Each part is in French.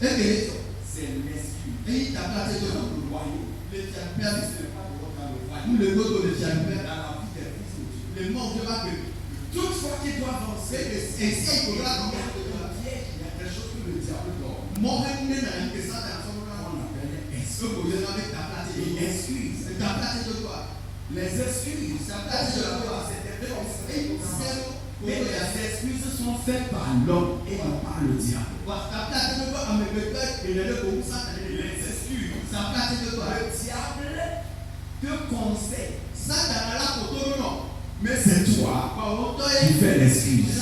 C'est l'excuse. Et il t'a placé devant le royaume. Le Père ne sera pas devant dans le royaume. Le goût de Père dans la vie des fils de Dieu. Le monde de ma vie. Toutefois qu'il doit avancer, et si il faudra regarder le piège, il y a quelque chose que le diable dort. Mon règne n'a que ça dans son nom. On appelle excuse. Avec ta place et excuse. Ta place de quoi? Les excuses. Ta place de quoi? C'était fait. Mais les excuses sont faites par l'homme et non par le diable. Les excuses. Le diable te conseille. Mais c'est toi qui fais l'excuse.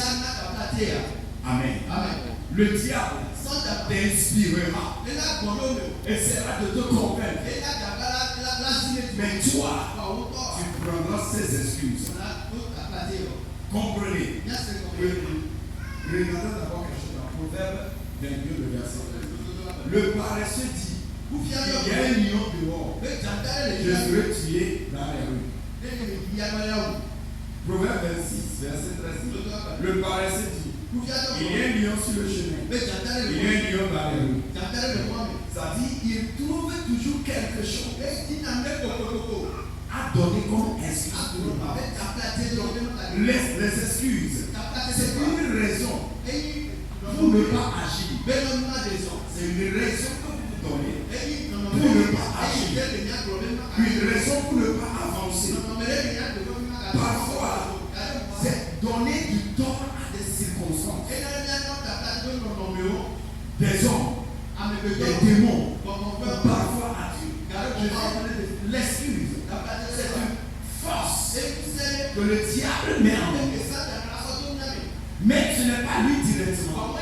Amen. Le diable t'inspirera. Essaiera de te convaincre. Mais toi, tu prendras ces excuses. Comprenez. Regardez d'abord quelque chose dans Proverbe 22, le verset 1. Le paresseux dit, il y a un lion dehors, je serai tué dans les rues. Proverbe 26, verset 13. Le paresseux dit, il y a un lion sur le chemin, il y a un lion dans les rues. Ça dit, il trouve toujours quelque chose à donner comme excuse. Les excuses, c'est une raison pour ne pas agir. C'est une raison que vous donnez pour ne pas agir. Une raison pour ne pas avancer. Parfois, c'est donner du tort à des circonstances. Des hommes, des démons, parfois à Dieu. L'excuse, c'est une force que le diable met en nous. Mais ce n'est pas lui directement.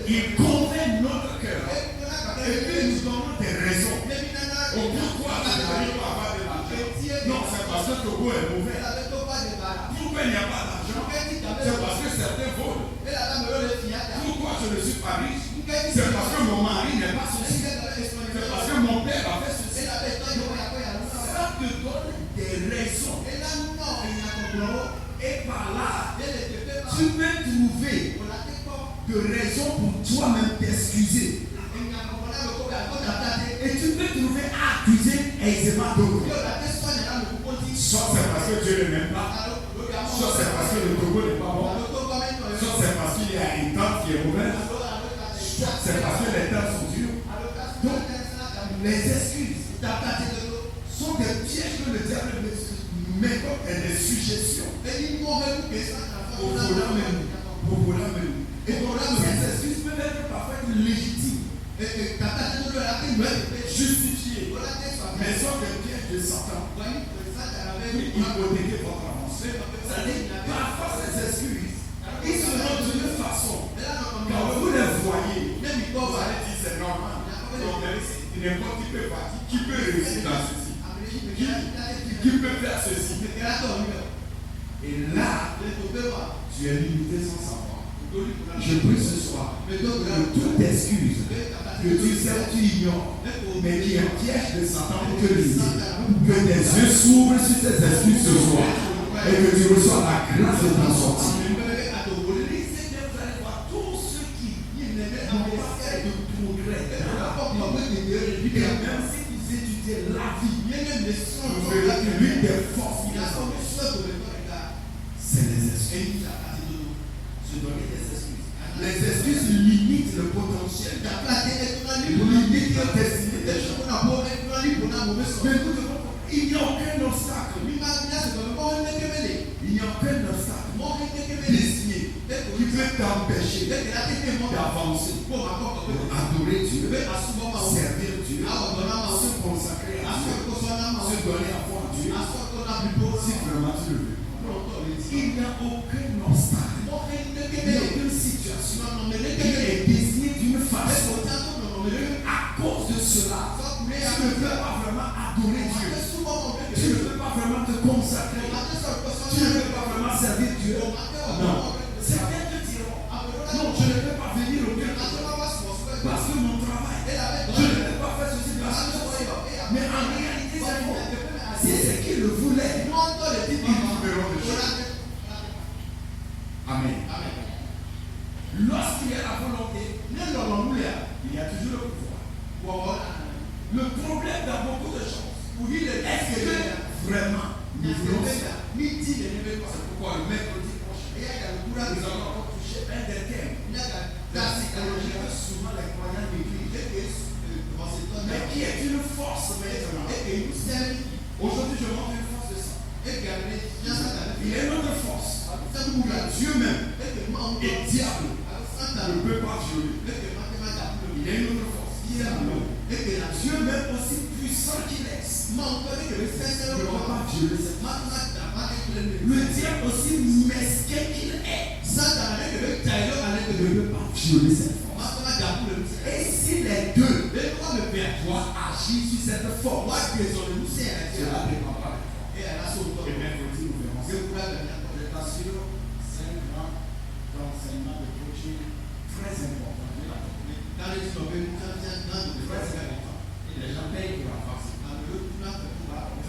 Il convainc notre cœur. Et puis nous donnons des raisons. Pourquoi tu n'arrives pas à avoir de l'argent? Non, c'est parce que Togo est mauvais. Pourquoi il n'y a pas d'argent? C'est parce que certains volent. Pourquoi je ne suis pas riche? C'est parce que mon mari n'est pas ceci. C'est parce que mon père a fait ceci. Ça te donne des raisons. Et par là, tu peux trouver de raisons pour toi-même t'excuser. Et tu peux trouver à accuser aisément Togo. Soit c'est parce que Dieu ne l'aime pas. Soit c'est parce que le Togo n'est pas bon. Soit c'est parce qu'il y a une tante qui est mauvaise. Soit c'est parce que les temps sont durs. Donc, les excuses sont des pièges que le diable met comme des suggestions. Et ces excuses peuvent être parfois légitimes, justifiées, mais sont des pièges de Satan pour hypothéquer votre avancée. C'est-à-dire, parfois ces excuses, ils seront d'une façon, quand vous les voyez, vous allez dire c'est normal. N'importe qui peut réussir dans ceci, qui peut faire ceci. Et là, tu es limité sans savoir. Je prie ce soir que toute excuse que tu sais ou tu ignores, mais qui est un piège de Satan pour te limiter, que tes yeux s'ouvrent sur tes excuses ce soir et que tu reçois la grâce de t'en sortir. Tous ceux qui n'ont pas fait de progrès, et même s'ils étudiaient la vie, vous verrez que l'une des forces qu'il a, c'est les excuses. Se donner des excuses. Les excuses limitent le potentiel. Limitent le destinée des gens. Il n'y a aucun obstacle. Il n'y a aucun obstacle destiné qui peut t'empêcher d'avancer, adorer Dieu, servir Dieu, se consacrer à Dieu, se donner à foi à Dieu, si vraiment tu le veux. Il n'y a aucun obstacle, il n'y a aucune situation qui est destinée d'une façon. À cause de cela, tu ne peux pas vraiment adorer Dieu. Tu ne peux pas vraiment te consacrer. Tu ne peux pas vraiment servir Dieu. Non. Certains te diront, non, je ne peux pas venir au culte parce que mon travail, je ne peux vraiment nous voulons ça, c'est pourquoi le mercredi prochain, nous allons encore toucher un des thèmes. La psychologie que souvent les croyants négligent, mais qui est une force maintenant. Aujourd'hui, je montre une force de ça. Il est notre force. Dieu même et diable ne peut pas violer. Il est une autre force. Dieu même aussi puissant qu'il est ne peut pas violer cette force. Le diable aussi mesquin qu'il est ne peut pas violer cette force. Et si les deux doivent agir sur cette force, cela dépendra de toi. Et mercredi, nous verrons ça. C'est un grand enseignement de coaching très important. Très important. Et les gens payent pour avoir ça.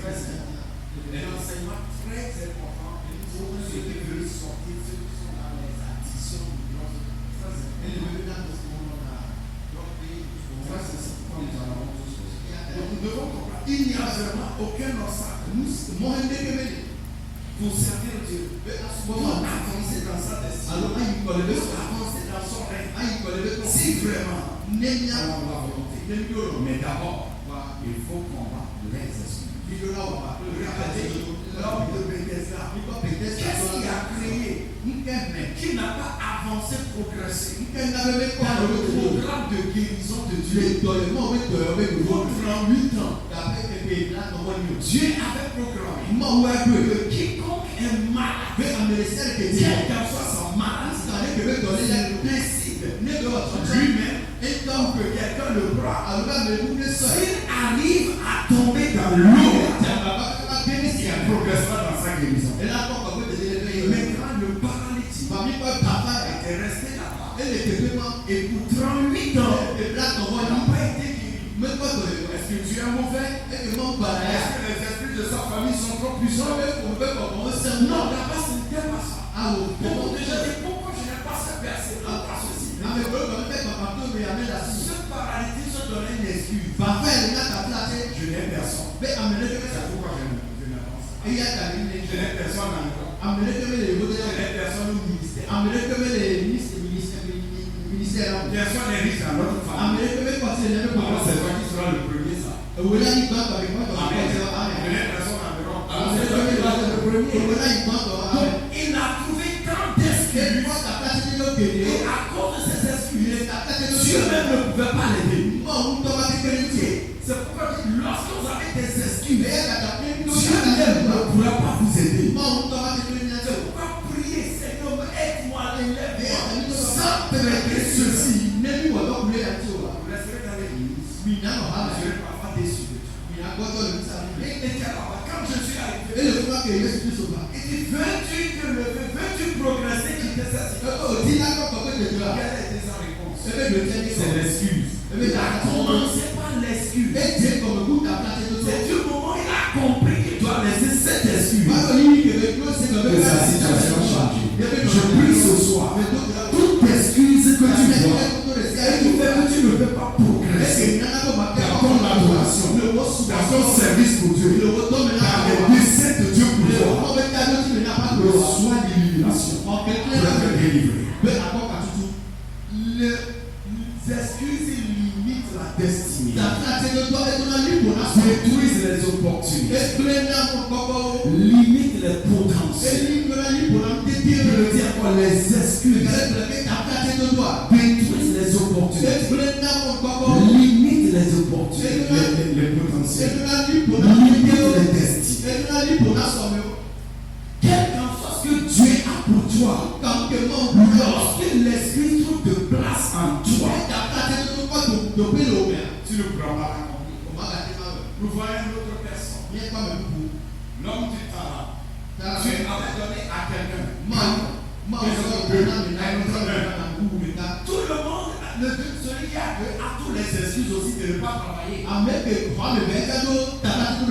Très important. Un enseignement très important pour ceux qui veulent sortir, ceux qui sont dans les addictions de drogue. Très important. Donc nous devons comprendre, il n'y a vraiment aucun obstacle pour servir Dieu. Pour avancer dans sa destinée, pour avancer dans son règne. Si vraiment on a la volonté. Mais d'abord, il faut combattre les esprits. L'homme de Bethesda, qu'est-ce qu'il a créé? Qui n'a pas avancé, progressé dans le programme de guérison de Dieu. Pour 38 ans, Dieu avait programmé que quiconque est malade, quel qu'en soit son maladie, décide lui-même que quelqu'un le bras, s'il arrive à tomber dans l'eau, il progressera dans sa guérison. Maintenant, le paralytique était resté là-bas. Et pour 38 ans, il n'a pas été guéri. Est-ce que Dieu est mauvais? Est-ce que les esprits de sa famille sont trop puissants? Non, là-bas, ce n'était pas ça. Pour déjà dire pourquoi je n'ai pas ce verset, pas ceci. Ce paralytique se donnait une excuse. Je n'ai personne. C'est pourquoi je n'avance pas. Je n'ai personne dans le corps. Je n'ai personne au ministère. Personne n'est riche dans notre famille. Alors c'est toi qui seras le premier ça. Je n'ai personne environ. Alors c'est toi qui seras le premier. Donc il a trouvé tant d'excuses. Et à cause de ces excuses, Dieu même ne pouvait pas l'aider. C'est pourquoi lorsque vous avez des excuses, Dieu même ne pourra pas vous aider. C'est pourquoi prier, Seigneur, aide-moi, élève-moi, sans traiter ceci. Vous resterez dans l'église. Je serai parfois déçu de toi. Et quand je suis arrivé, il dit, veux-tu progresser, quitter cette situation? Quelle était sa réponse? C'est l'excuse. Il a commencé par l'excuse. C'est du moment où il a compris qu'il doit laisser cette excuse que sa situation a changé. Je prie ce soir, toute excuse que tu vois, et qui fait que tu ne peux pas progresser dans ton adoration, dans ton service pour Dieu, dans les desseins de Dieu pour toi, reçois l'illumination pour être délivré. Les excuses limitent la destinée, détruisent les opportunités, limitent les potentiels. Je veux dire quoi? Les excuses détruisent les opportunités, limitent les opportunités, les potentiels, limitent les destinées. Quel qu'en soit ce que Dieu a pour toi, lorsque l'Esprit trouve de place en toi, tu ne pourras pas l'accomplir. Nous voyons une autre personne, l'homme du talent. Dieu avait donné à quelqu'un. Tout le monde, celui qui a tous les excuses aussi de ne pas travailler.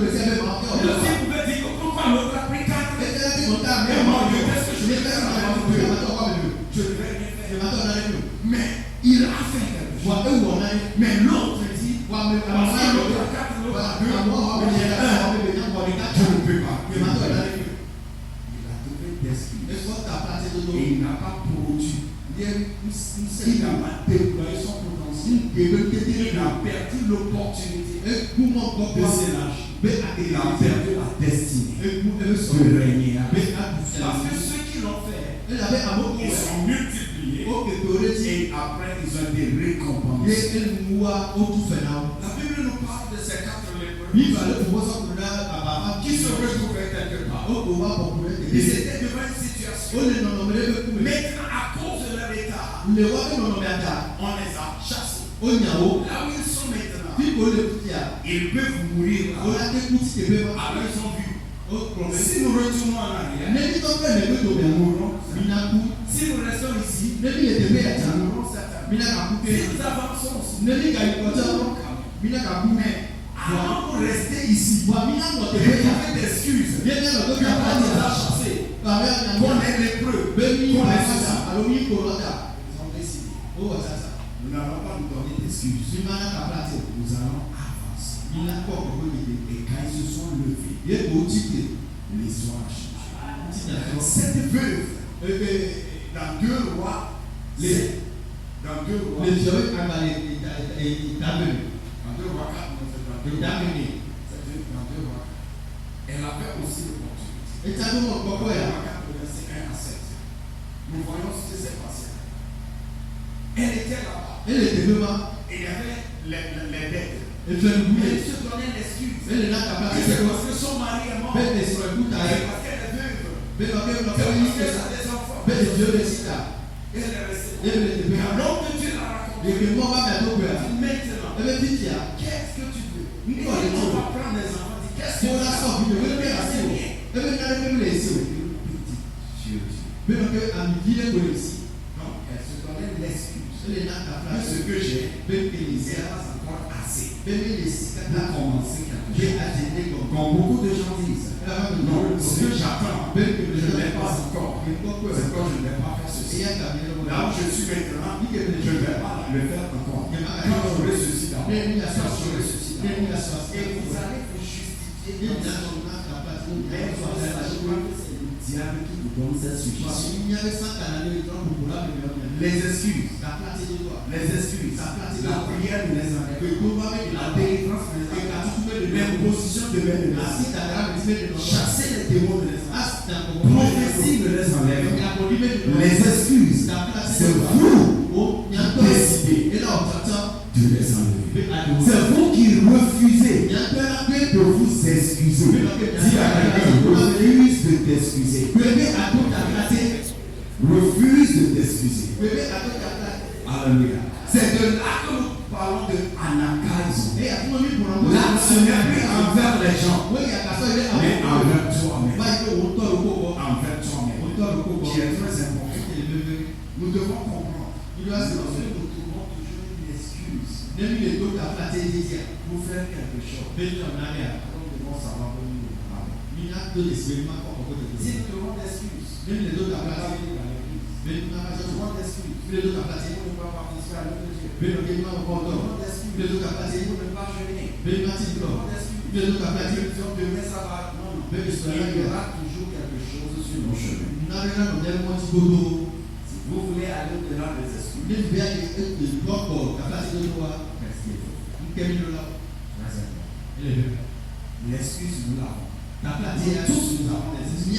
Le Dieu pouvait dire pourquoi l'autre a pris 4 et mon Dieu, qu'est-ce que je vais faire avec Dieu? Je ne vais rien faire. Mais il a fait quelque chose. Mais l'autre dit, l'autre a 4, l'autre a 2, je ne peux pas. il n'a pas déployé son potentiel. Il a perdu l'opportunité de s'élargir. Il a perdu la destinée de régner. Parce que ceux qui l'ont fait, ils sont multipliés et après ils ont été récompensés. La Bible nous parle de ces 4 lépreux qui se retrouvaient quelque part. Ils étaient devant une situation. Maintenant, à cause de leur état, on les a chassés. Là où ils sont maintenant, ils peuvent mourir là. Alors ils ont vu. Si nous retournons en arrière, nous mourrons. Si nous restons ici, nous mourrons certainement. Si nous avançons aussi, nous mourrons. Mais avant de rester ici, il y avait des excuses. Il y a des chassés. Qu'on est lépreux. Qu'on est ceci. Ils ont décidé. Nous n'allons pas nous donner d'excuses. Nous allons avancer. Et quand ils se sont levés, l'histoire a changé. Cette veuve, dans 2 rois, dans 2 rois 4, elle avait aussi l'opportunité. Verset 1 à 7. Nous voyons ce qui s'est passé. Elle était là-bas. Et il y avait les dettes. Elle se donnait l'excuse. C'est parce que son mari est mort. C'est parce qu'elle est veuve. C'est parce qu'elle a des enfants. Elle est restée. Quand l'homme de Dieu l'a raconté, maintenant, qu'est-ce que tu veux? Et on va prendre les enfants. Qu'est-ce que tu veux? Donc, elle se donnait l'excuse. Ce que j'ai, c'est pas encore assez. Pour commencer quelque chose. Comme beaucoup de gens disent, non, ce que j'attends, je ne l'ai pas encore. C'est quand je ne vais pas faire ceci. Là où je suis maintenant, je ne vais pas le faire encore. Quand j'aurai ceci d'abord, quand j'aurai ceci d'abord. Et vous allez vous justifier comme ça. Mais vous allez c'est le diable qui vous donne cette suggestion. Les excuses. Les excuses. La prière de les enlève. La délivrance de les enlève. L'imposition de les enlève. Chasser les démons de les enlève. Prophétie de les enlève. Les excuses. C'est vous qui décidez de les enlever. C'est vous qui refusez de vous excuser. Dis à quelqu'un, refuse de t'excuser. Refuse de t'excuser. Alléluia. C'est de là que nous parlons de anacharisme. Là, ce n'est plus envers les gens, mais envers toi-même. Envers toi-même. Qui est très important. Nous devons comprendre. Nous trouvons toujours une excuse pour faire quelque chose. Nous devons savoir que nous devons parler. Si nous trouvons des excuses, je demande d'excuses. Pour ne pas participer à l'œuvre de Dieu. Je demande d'excuses. Pour ne pas jeûner. Je demande d'excuses. Demain ça va. Non. Il y aura toujours quelque chose sur nos chemins. Si vous voulez aller au-delà des excuses, l'excuse, nous l'avons. Tous nous avons des excuses.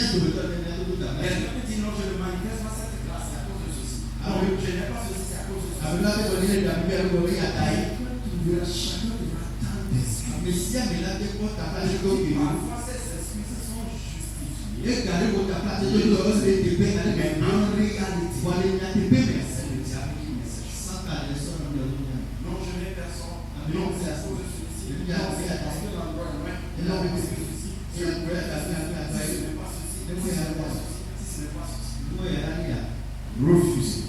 Quelqu'un me dit non, je ne manifeste pas cette grâce, c'est à cause de ceci. Alors, je n'ai pas ceci, c'est à cause de ceci. Chacun devra attendre des excuses. Parfois, ces excuses sont justifiées. Mais en réalité, c'est le diable qui me sert. Non, je n'ai personne. Non, c'est à cause de ceci. Non, c'est parce que l'endroit est loin. Non, c'est ceci. Si ce n'est pas ceci. Si ce n'est pas ceci. Refusez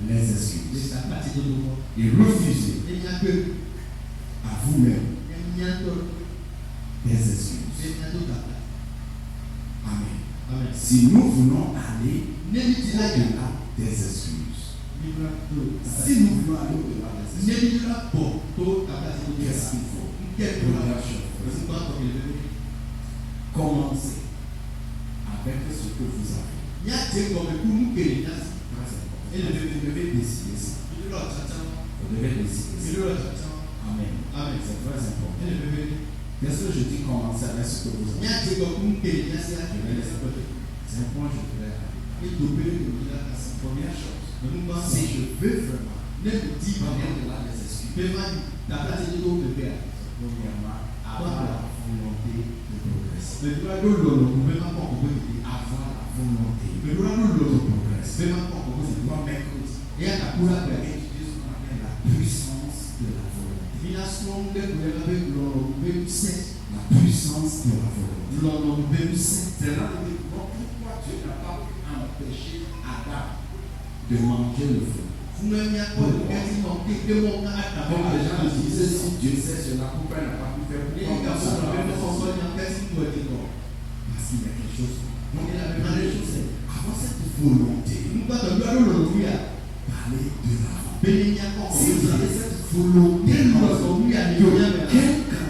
les excuses. Et refusez à vous-même des excuses. Amen. Si nous voulons aller au-delà des excuses, si nous voulons aller au-delà des excuses, qu'est-ce qu'il faut? Commencez avec ce que vous avez. Très important. Et vous devez décider ça. Vous devez décider ça. Amen. Amen. C'est très important. Qu'est-ce que je dis commencer avec ce que vous avez? C'est un point que je voudrais arriver. Première chose, si je veux vraiment, ne me dis pas de la des excuses. Premièrement, avoir la volonté de progresser. Avoir la volonté de progresser. Moi, mercredi, et à la couleur de l'étude, ce qu'on appelle la puissance de la volonté. La puissance de la volonté. C'est là le pourquoi Dieu n'a pas pu empêcher Adam de manger le fruit. Comme les gens me disaient, si Dieu sait cela, pourquoi il n'a pas pu faire? Parce qu'il y a quelque chose. Donc il a demandé quelque chose, c'est avoir cette volonté. Parler de l'avant. Si vous avez cette volonté, quel qu'en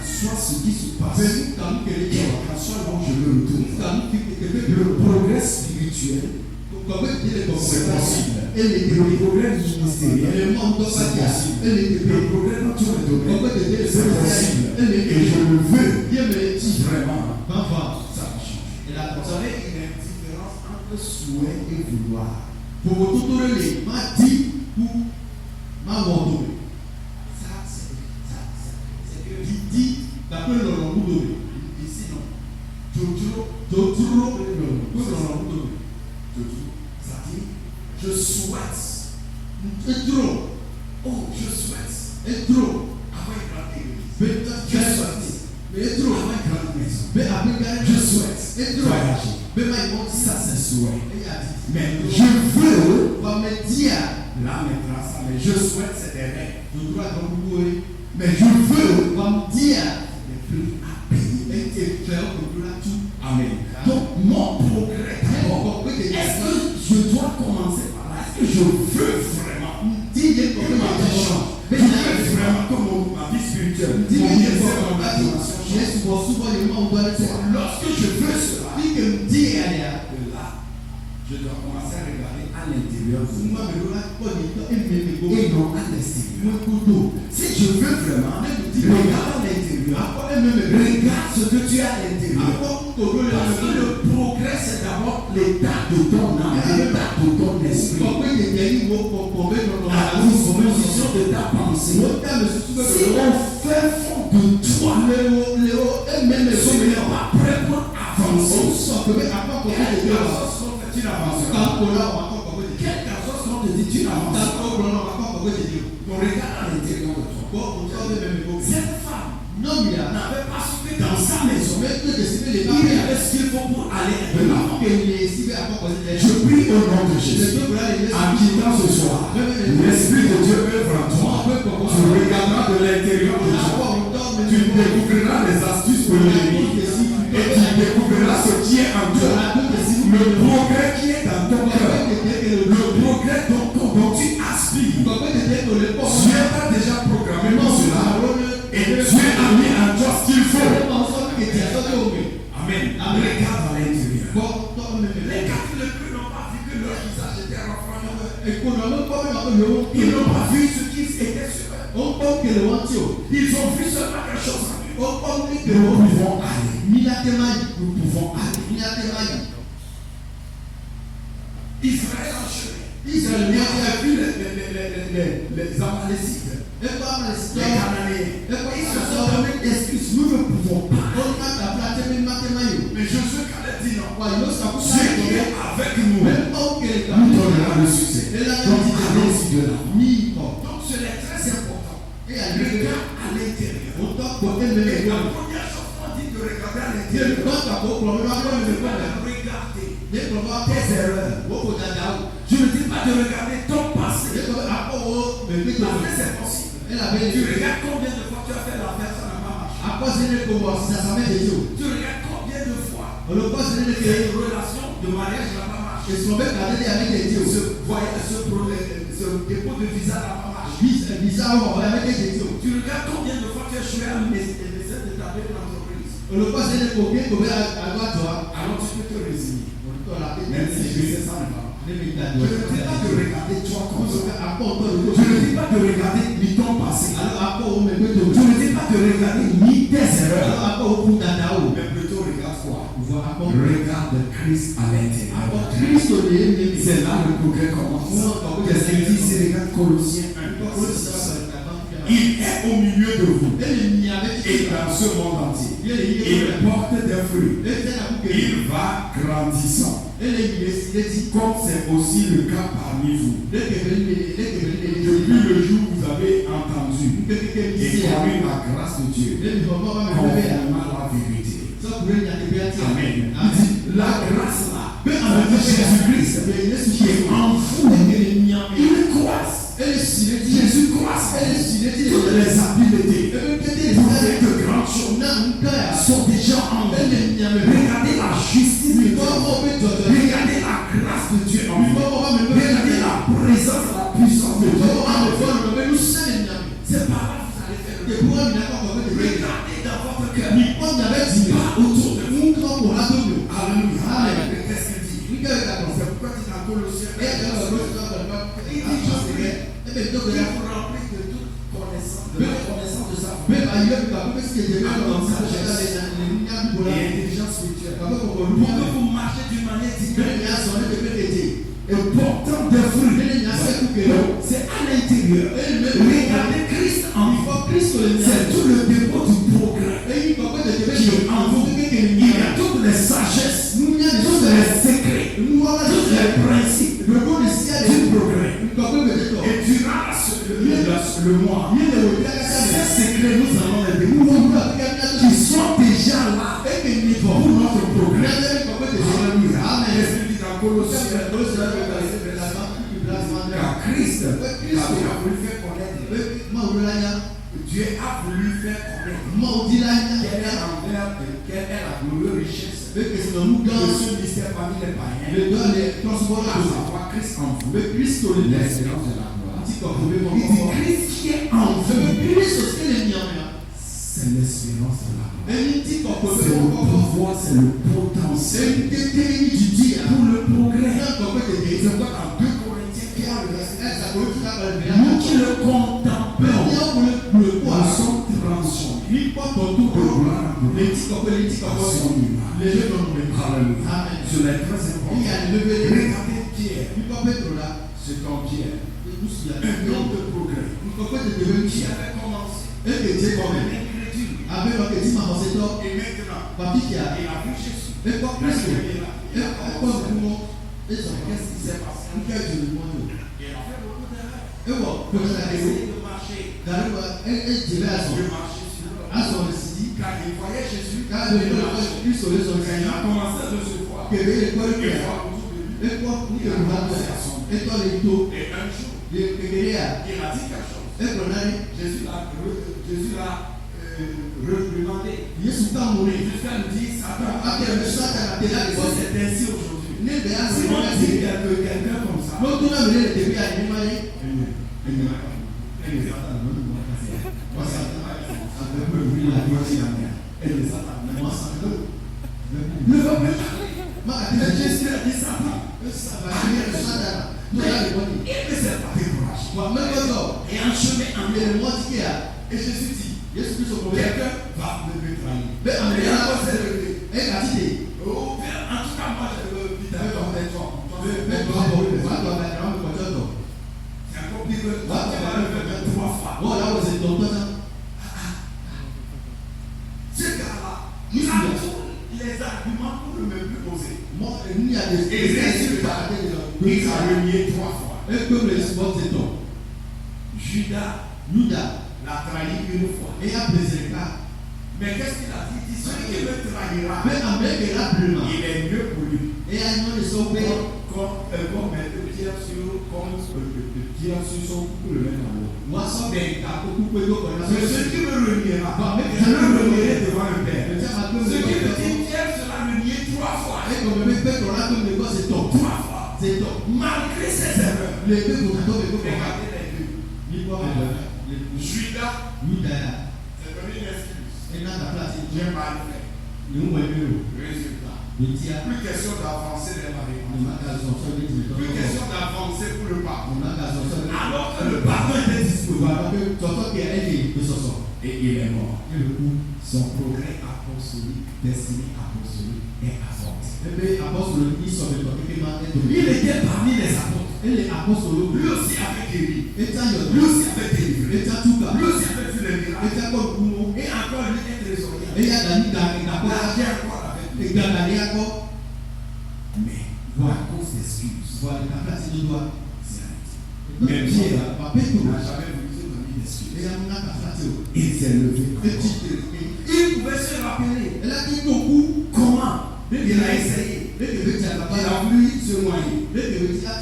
soit ce qui se passe, quel qu'en soit là où je me retrouve, le progrès spirituel, c'est possible. Le progrès ministériel, c'est possible. Le progrès dans tous les domaines, c'est possible. Et je le veux. Vraiment, ça va changer. Vous savez, il y a une différence entre souhait et vouloir. Pour vous tout le monde, m'a dit ou m'a montré. Ça, c'est que il dit d'après le nom ici non. Toujours ça dit, je souhaite. Et trop. Oh, je souhaite. Et trop. Avoir une grande église. Je souhaite. Mais trop. Avoir une grande maison. Je souhaite. Et trop. Voyager. Ça, c'est souhait. Mais je veux. Va me dire. Là, maintenant, ça, mais je souhaite, c'est des rêves. Mais je veux. Va me dire. Les prix à payer. Et faire pour tout. Amen. Donc, mon progrès. Est-ce que je dois commencer par là? Est-ce que je veux vraiment que ma vie change? Je veux vraiment que ma vie spirituelle, mon ministère, ma motivation change. Lorsque je veux cela, que là, je dois commencer à regarder à l'intérieur de moi et non à l'extérieur. Si je veux vraiment, regarde à l'intérieur, regarde ce que tu as à l'intérieur. Parce que le progrès, c'est d'abord l'état de ton âme, l'état de ton esprit, la disposition de ta pensée. Si on fait fond de toi, ce n'est pas prêt pour avancer. Quelle assoce qu'on te dit d'avancer? Quelle assoce qu'on te dit tu n'avances pas? On regarde à l'intérieur de toi. Cette femme n'avait pas souffert dans sa maison. Il y avait ce qu'il faut pour aller de l'avant. Je prie au nom de Jésus. En quittant ce soir, l'Esprit de Dieu œuvre en toi. Tu regarderas de l'intérieur de toi. Tu découvriras les astuces pour l'ennemi. Et tu découvriras ce qui est en toi. Le progrès qui est dans ton cœur. Le progrès dont tu aspires. Dieu t'a déjà programmé pour cela. Et Dieu a mis en toi ce qu'il faut. Amen. Regarde à l'intérieur. Les quatre lépreux n'ont pas vu que leur visage était renfrogné. Ils n'ont pas vu ce qui était sur eux. Ils ont vu seulement quelque chose en eux. Nous pouvons aller. Nous pouvons aller. Israël a enchaîné. Israël a vu les Amalécites. Les Cananéens. Ils se sont donné d'excuses. Nous ne pouvons pas. Mais Josué Caleb dit non. Dieu qui est avec nous nous donnera le succès. Donc allons-y de là. Donc c'est très important. Regarde à l'intérieur. Et la première chose qu'on dit de regarder à l'intérieur, regarder tes erreurs. Je ne dis pas de regarder ton passé. Après c'est possible. Tu regardes combien de fois tu as fait l'affaire, ça n'a pas marché. Tu regardes combien de fois cette relation de mariage n'a pas marché. Ce dépôt de visa n'a pas marché. Tu regardes combien de fois tu as échoué à l'essai de ta belle entreprise. Alors tu peux te résigner. Même si je sais ça ne va pas. Je ne dis pas de regarder toi comme ça. Je ne dis pas de regarder ni ton passé. Je ne dis pas de regarder ni tes erreurs. Mais plutôt regarde quoi? Regarde Christ à l'intérieur. C'est là le progrès commence. Qu'est-ce qu'il dit? C'est regarde Colossiens 1. Il est au milieu de vous. Et dans ce monde entier. Il porte des fruits. Il va grandissant. Comme c'est aussi le cas parmi vous. Depuis le jour où vous avez entendu et connu la grâce de Dieu, conformément à la vérité. Amen. La grâce là, Jésus-Christ qui est en vous, il croise. Jésus croise. Toutes les habiletés pour faire de grandes choses sont déjà en vous. Regardez la justice de Dieu. Regardez la grâce de Dieu en vous. Regardez la présence, la puissance de Dieu en vous. C'est pas là que vous allez faire. Regardez dans votre cœur. Pas autour de vous. Alléluia. Qu'est-ce qu'il dit? C'est pourquoi il dit dans Colossiens. Il dit vous remplir de toute connaissance, de la connaissance de sa foi. Et intelligence spirituelle. Pour que vous marchiez d'une manière digne et portant des fruits. C'est à l'intérieur. Regardez Christ en vous. C'est tout le dépôt du progrès qui est en vous. Il y a toutes les sagesses, tous les secrets, tous les principes du progrès. Et durant le mois, ces secrets, nous allons les découvrir qui sont déjà là pour notre progrès. Alléluia. Qu'est-ce qu'il dit dans Colossiens? Car Christ a voulu faire connaître. Dieu a voulu faire connaître quelle est la glorieuse richesse de ce mystère parmi les païens. À savoir Christ en vous, l'espérance de la gloire. Il dit Christ qui est en vous, c'est l'espérance de la gloire. C'est le pouvoir, c'est le potentiel pour le progrès. C'est quoi dans 2 Corinthiens 4, nous qui le contemplons, nous sommes transformés de gloire en gloire. Alléluia. Cela est très important. Regardez Pierre. C'est comme Pierre. Un homme de progrès. Qui avait commencé. Incrédule. Et maintenant, il a vu Jésus. Qu'est-ce qui s'est passé? Il a fait beaucoup d'erreurs. Il a essayé de marcher. De marcher sur l'eau. Car il voyait Jésus. Il a commencé à recevoir. Et un jour, il a dit quelque chose. Jésus l'a reprimandé. Jusqu'à lui dire Satan, c'est ainsi aujourd'hui. Si on dit quelqu'un comme ça, ne va plus parler. Jésus a dit Satan. Il ne s'est pas découragé. Et en chemin, et Jésus dit, quelqu'un va me trahir. En tout cas, moi, je veux vite avec toi. C'est encore pire que tu vas le faire 3 fois. Ce gars-là, il a tous les arguments pour ne même plus poser. Et résultat, il a renié 3 fois. Judas l'a trahi une fois. Mais qu'est-ce qu'il a dit? Il dit celui qui me trahira, il est mieux pour lui. Comme mettre le pierre sur son cou pour le mettre en haut. Mais celui qui me reniera, je le renierai devant le Père. Celui qui me dit pierre sera renié 3 fois. 3 fois. Malgré ses erreurs. Regardez les deux. Judas, c'est donné une excuse. J'ai mal fait. Résultat. Plus question d'avancer les mariages. Plus question d'avancer pour le pardon. Alors que le pardon était disponible. Et il est mort. Son progrès apostolique, destiné apostolique est avancé. Il était parmi les apôtres. Lui aussi avait guéri. Lui aussi avait délivré. Lui aussi avait vu les miracles. Et encore lui est trésorier. Mais à cause d'excuses. Mais Pierre n'a jamais voulu donner d'excuses. Il s'est levé. Il pouvait se rappeler. Comment il a essayé. Il a voulu se noyer.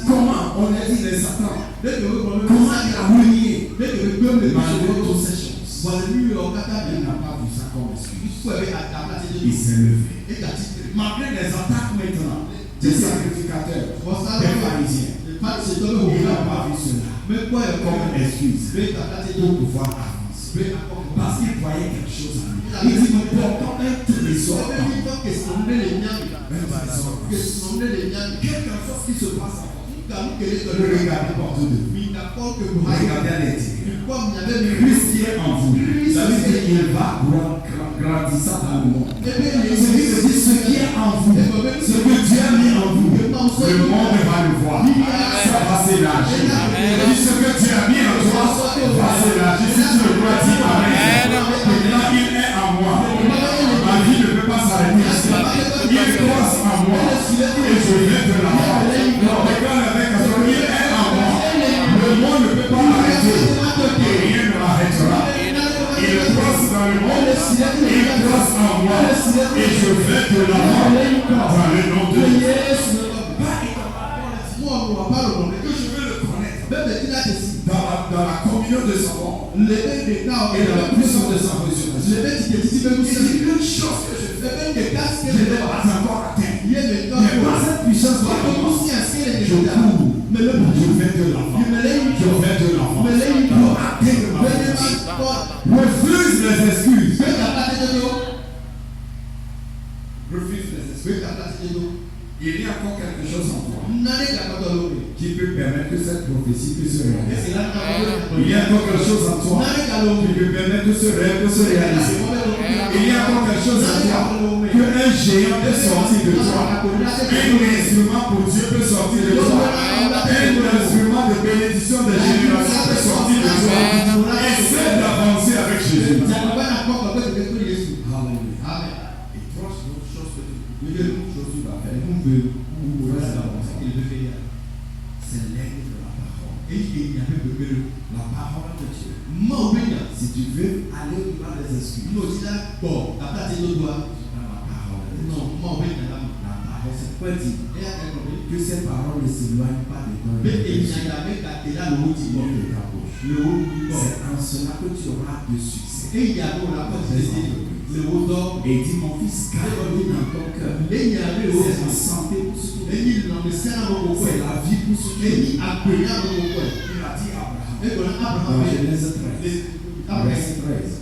Comment on a dit les Satan. Comment il a renié. Malgré toutes ces choses. Il n'a pas vu ça comme excuse. Il s'est levé. Malgré les attaques maintenant des sacrificateurs, des pharisiens, il n'a pas vu cela comme excuse pour pouvoir avancer. Parce qu'il voyait quelque chose en lui. Il dit, nous portons un trésor. Quelque chose qui se passe en vous. Ne regardez pas autour de vous. Regardez à l'intérieur. Lui qui est en vous. Ça veut dire qu'il va grandissant dans le monde. Ce qui est en vous, ce que Dieu a mis en vous, le monde va le voir. Ça va s'élargir. Ce que Dieu a mis en toi va s'élargir. Si tu le crois, dis Amen. Maintenant, il est en moi. Ma vie ne peut pas s'arrêter ici. Il croise en moi. Et je viens de la voir. Regarde avec attention, il est en moi. Le monde ne peut pas m'arrêter. Et rien ne m'arrêtera. Il croise dans le monde. Il croise en moi. Et je vais de la voir. Dans le nom de Jésus. Que je veux le connaître. Dans la communion de son nom. Et dans la puissance de sa résurrection. Il dit une chose que je fais, je n'ai pas encore atteint. Mais par cette puissance, je cours. Je vais de l'enfant. Je vais de l'enfant. Pour atteindre ma vie. Refuse les excuses. Refuse les excuses. Il y a encore quelque chose en toi qui peut permettre que cette prophétie puisse se réaliser. Il y a encore quelque chose en toi qui peut permettre que ce rêve puisse se réaliser. Il y a encore quelque chose en toi qu'un géant peut sortir de toi. Un instrument pour Dieu peut sortir de toi. Un instrument de bénédiction de génération peut sortir de toi. Essaie d'avancer avec Jésus. C'est l'aigle de la parole. La parole de Dieu. Si tu veux aller au-delà des excuses, la parole. Non, la parole, c'est quoi dire que ces paroles ne s'éloignent pas de toi. C'est en cela que tu auras de succès. Et il dit, mon fils, garde-le dans ton cœur. C'est la santé pour ce qui est. C'est la vie pour ce qui est. Il a dit Abraham. Dans Genèse 13. Verset 13.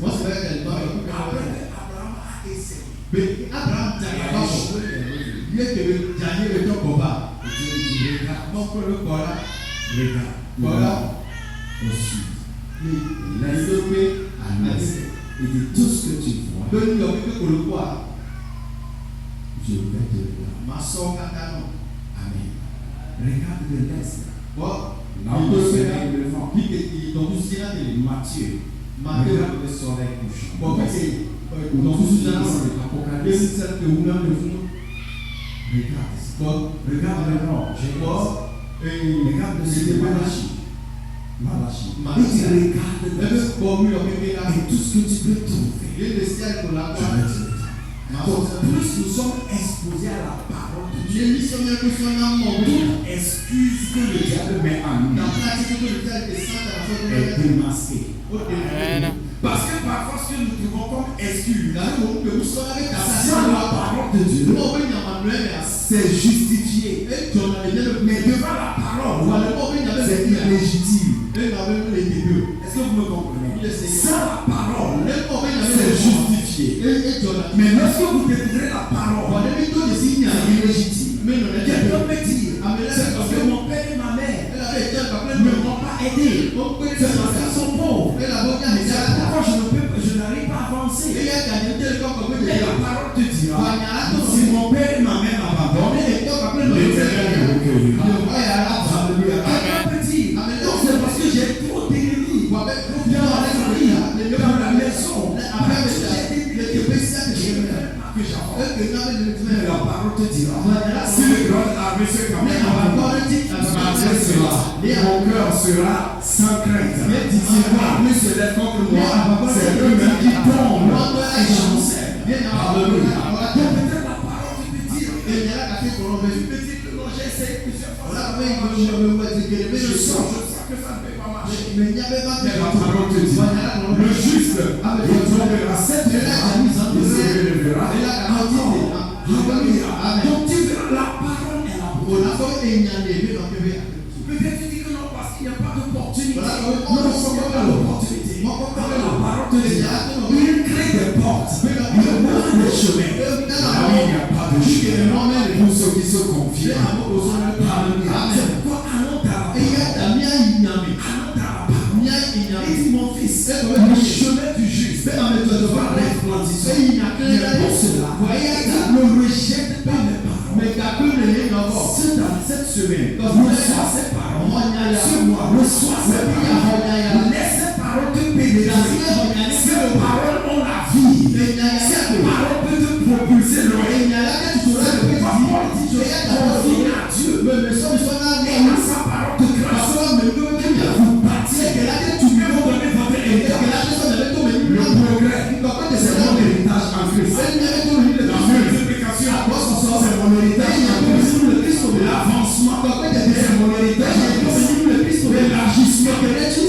Abraham a essayé. Abraham a regarde au sud. L'est à l'ouest. Et de tout ce que tu vois, je vais te voir. Amen. Regarde de l'est. Là où le soleil levant. Matthieu. Regarde le soleil couchant. Regarde le nord. Regarde le sud de Malachie. Et tu regardes et tout ce que tu peux trouver. Donc, plus nous sommes exposés à la parole de Dieu, toute excuse que le diable met en nous est démasquée. Parce que parfois, ce que nous trouvons comme excuse, sans la parole de Dieu, c'est justifié. Mais devant la parole, c'est illégitime. Est-ce que vous me comprenez? Sans la parole, c'est justifié. Mais lorsque vous découvrez la parole, qui illégitime. Quelqu'un peut dire, c'est parce que mon père et ma mère ne m'ont pas aidé. C'est parce qu'ils sont pauvres. C'est pourquoi je n'arrive pas à avancer. Et la parole te dira, si mon père et ma mère m'abandonnent, l'Éternel me recueillera. Quelqu'un peut dire, c'est parce que j'ai trop d'ennemis dans la famille, dans la maison. Mais la parole te dira, si le grand armée se campera, malgré cela, mon cœur sera sans crainte. Si l'armée se lève contre moi, c'est eux-mêmes qui tombent et chancellent. Alléluia. Donc peut-être la parole tu peux dire, tu peux dire que non, j'ai essayé plusieurs fois. Je sens que ça ne peut pas marcher. Mais la parole te dit, le juste retournera cette fois, il se relèvera encore. Donc tu verras, la parole est la parole. Peut-être tu dis que non, parce qu'il n'y a pas d'opportunité. Non, il n'y a pas d'opportunité. La parole te dit, il crée des portes, il ouvre des chemins. Là où il n'y a pas de chemin, pour ceux qui se confient. C'est pourquoi allons dans il dit mon fils, le chemin du juste va resplendir. Mais pour cela, ne rejette pas mes paroles. C'est dans cette semaine, reçois ces paroles. Ce mois, reçois ces paroles. Laisse ces paroles te pénétrer. Ces paroles ont la vie. Ces paroles peuvent te propulser loin. C'est pourquoi Paul dit, confie à Dieu. Et à sa parole de grâce, vous bâtirez. Tu peux vous donner votre héritage. Le progrès, c'est mon héritage en Christ. La multiplication, c'est mon héritage en Christ. L'avancement, c'est mon héritage en Christ. L'élargissement,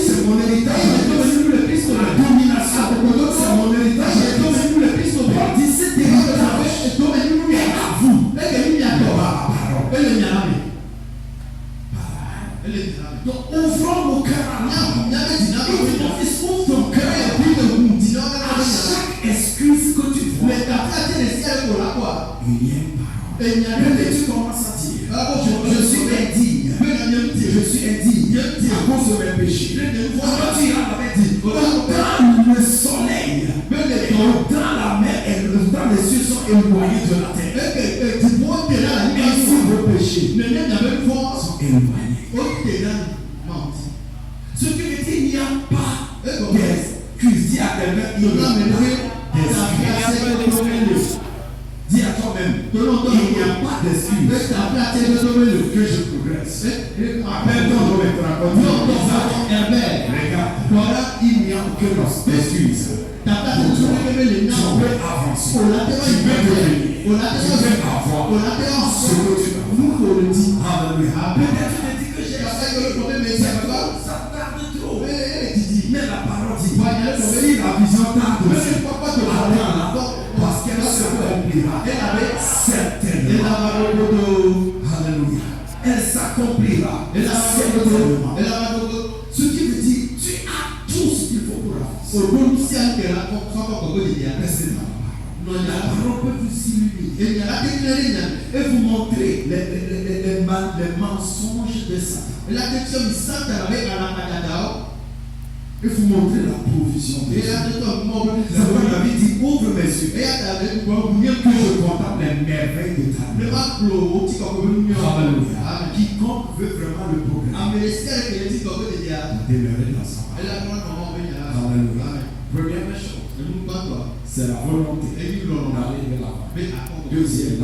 c'est mon héritage en Christ. La domination, c'est mon héritage en Christ. Paul dit, cet héritage est à vous. Donc, ouvrons nos cœurs à l'âme. Ouvre ton cœur à chaque excuse que tu vois. Il y a une parole. Et tu commences à dire, je suis indigne. Je suis indigne à cause de mes péchés. Alors tu as dit, dans le soleil, dans la mer et dans les cieux sont éloignés de la terre. Ainsi vos péchés sont éloignés. Ce qui veut dire il n'y a pas d'excuse. Dis à quelqu'un, il n'y a pas d'excuse. Dis à toi-même, il n'y a pas d'excuse que je progresse. Appelle ton nom et regarde, il n'y a aucune excuse. Tu peux avancer. Tu peux devenir. Tu peux avoir ce que tu veux. Nous, on le dit. Alléluia. Peut-être tu me dis que j'ai ça tarde trop. Mais la parole dit, si la vision tarde, attends-la, parce qu'elle se accomplira certainement. Alléluia. Elle s'accomplira certainement. Ce qui veut dire, tu as tout ce qu'il faut pour avancer. La parole peut vous illuminer et vous montrer les mensonges de Satan. Et vous montrer la provision de Dieu. C'est pourquoi David dit, ouvre mes yeux que je contemple les merveilles de ta main. Alléluia. Quiconque veut vraiment le progrès demeurer dans sa parole. Alléluia. Première chose, c'est la volonté d'aller vers l'avant. Deuxième,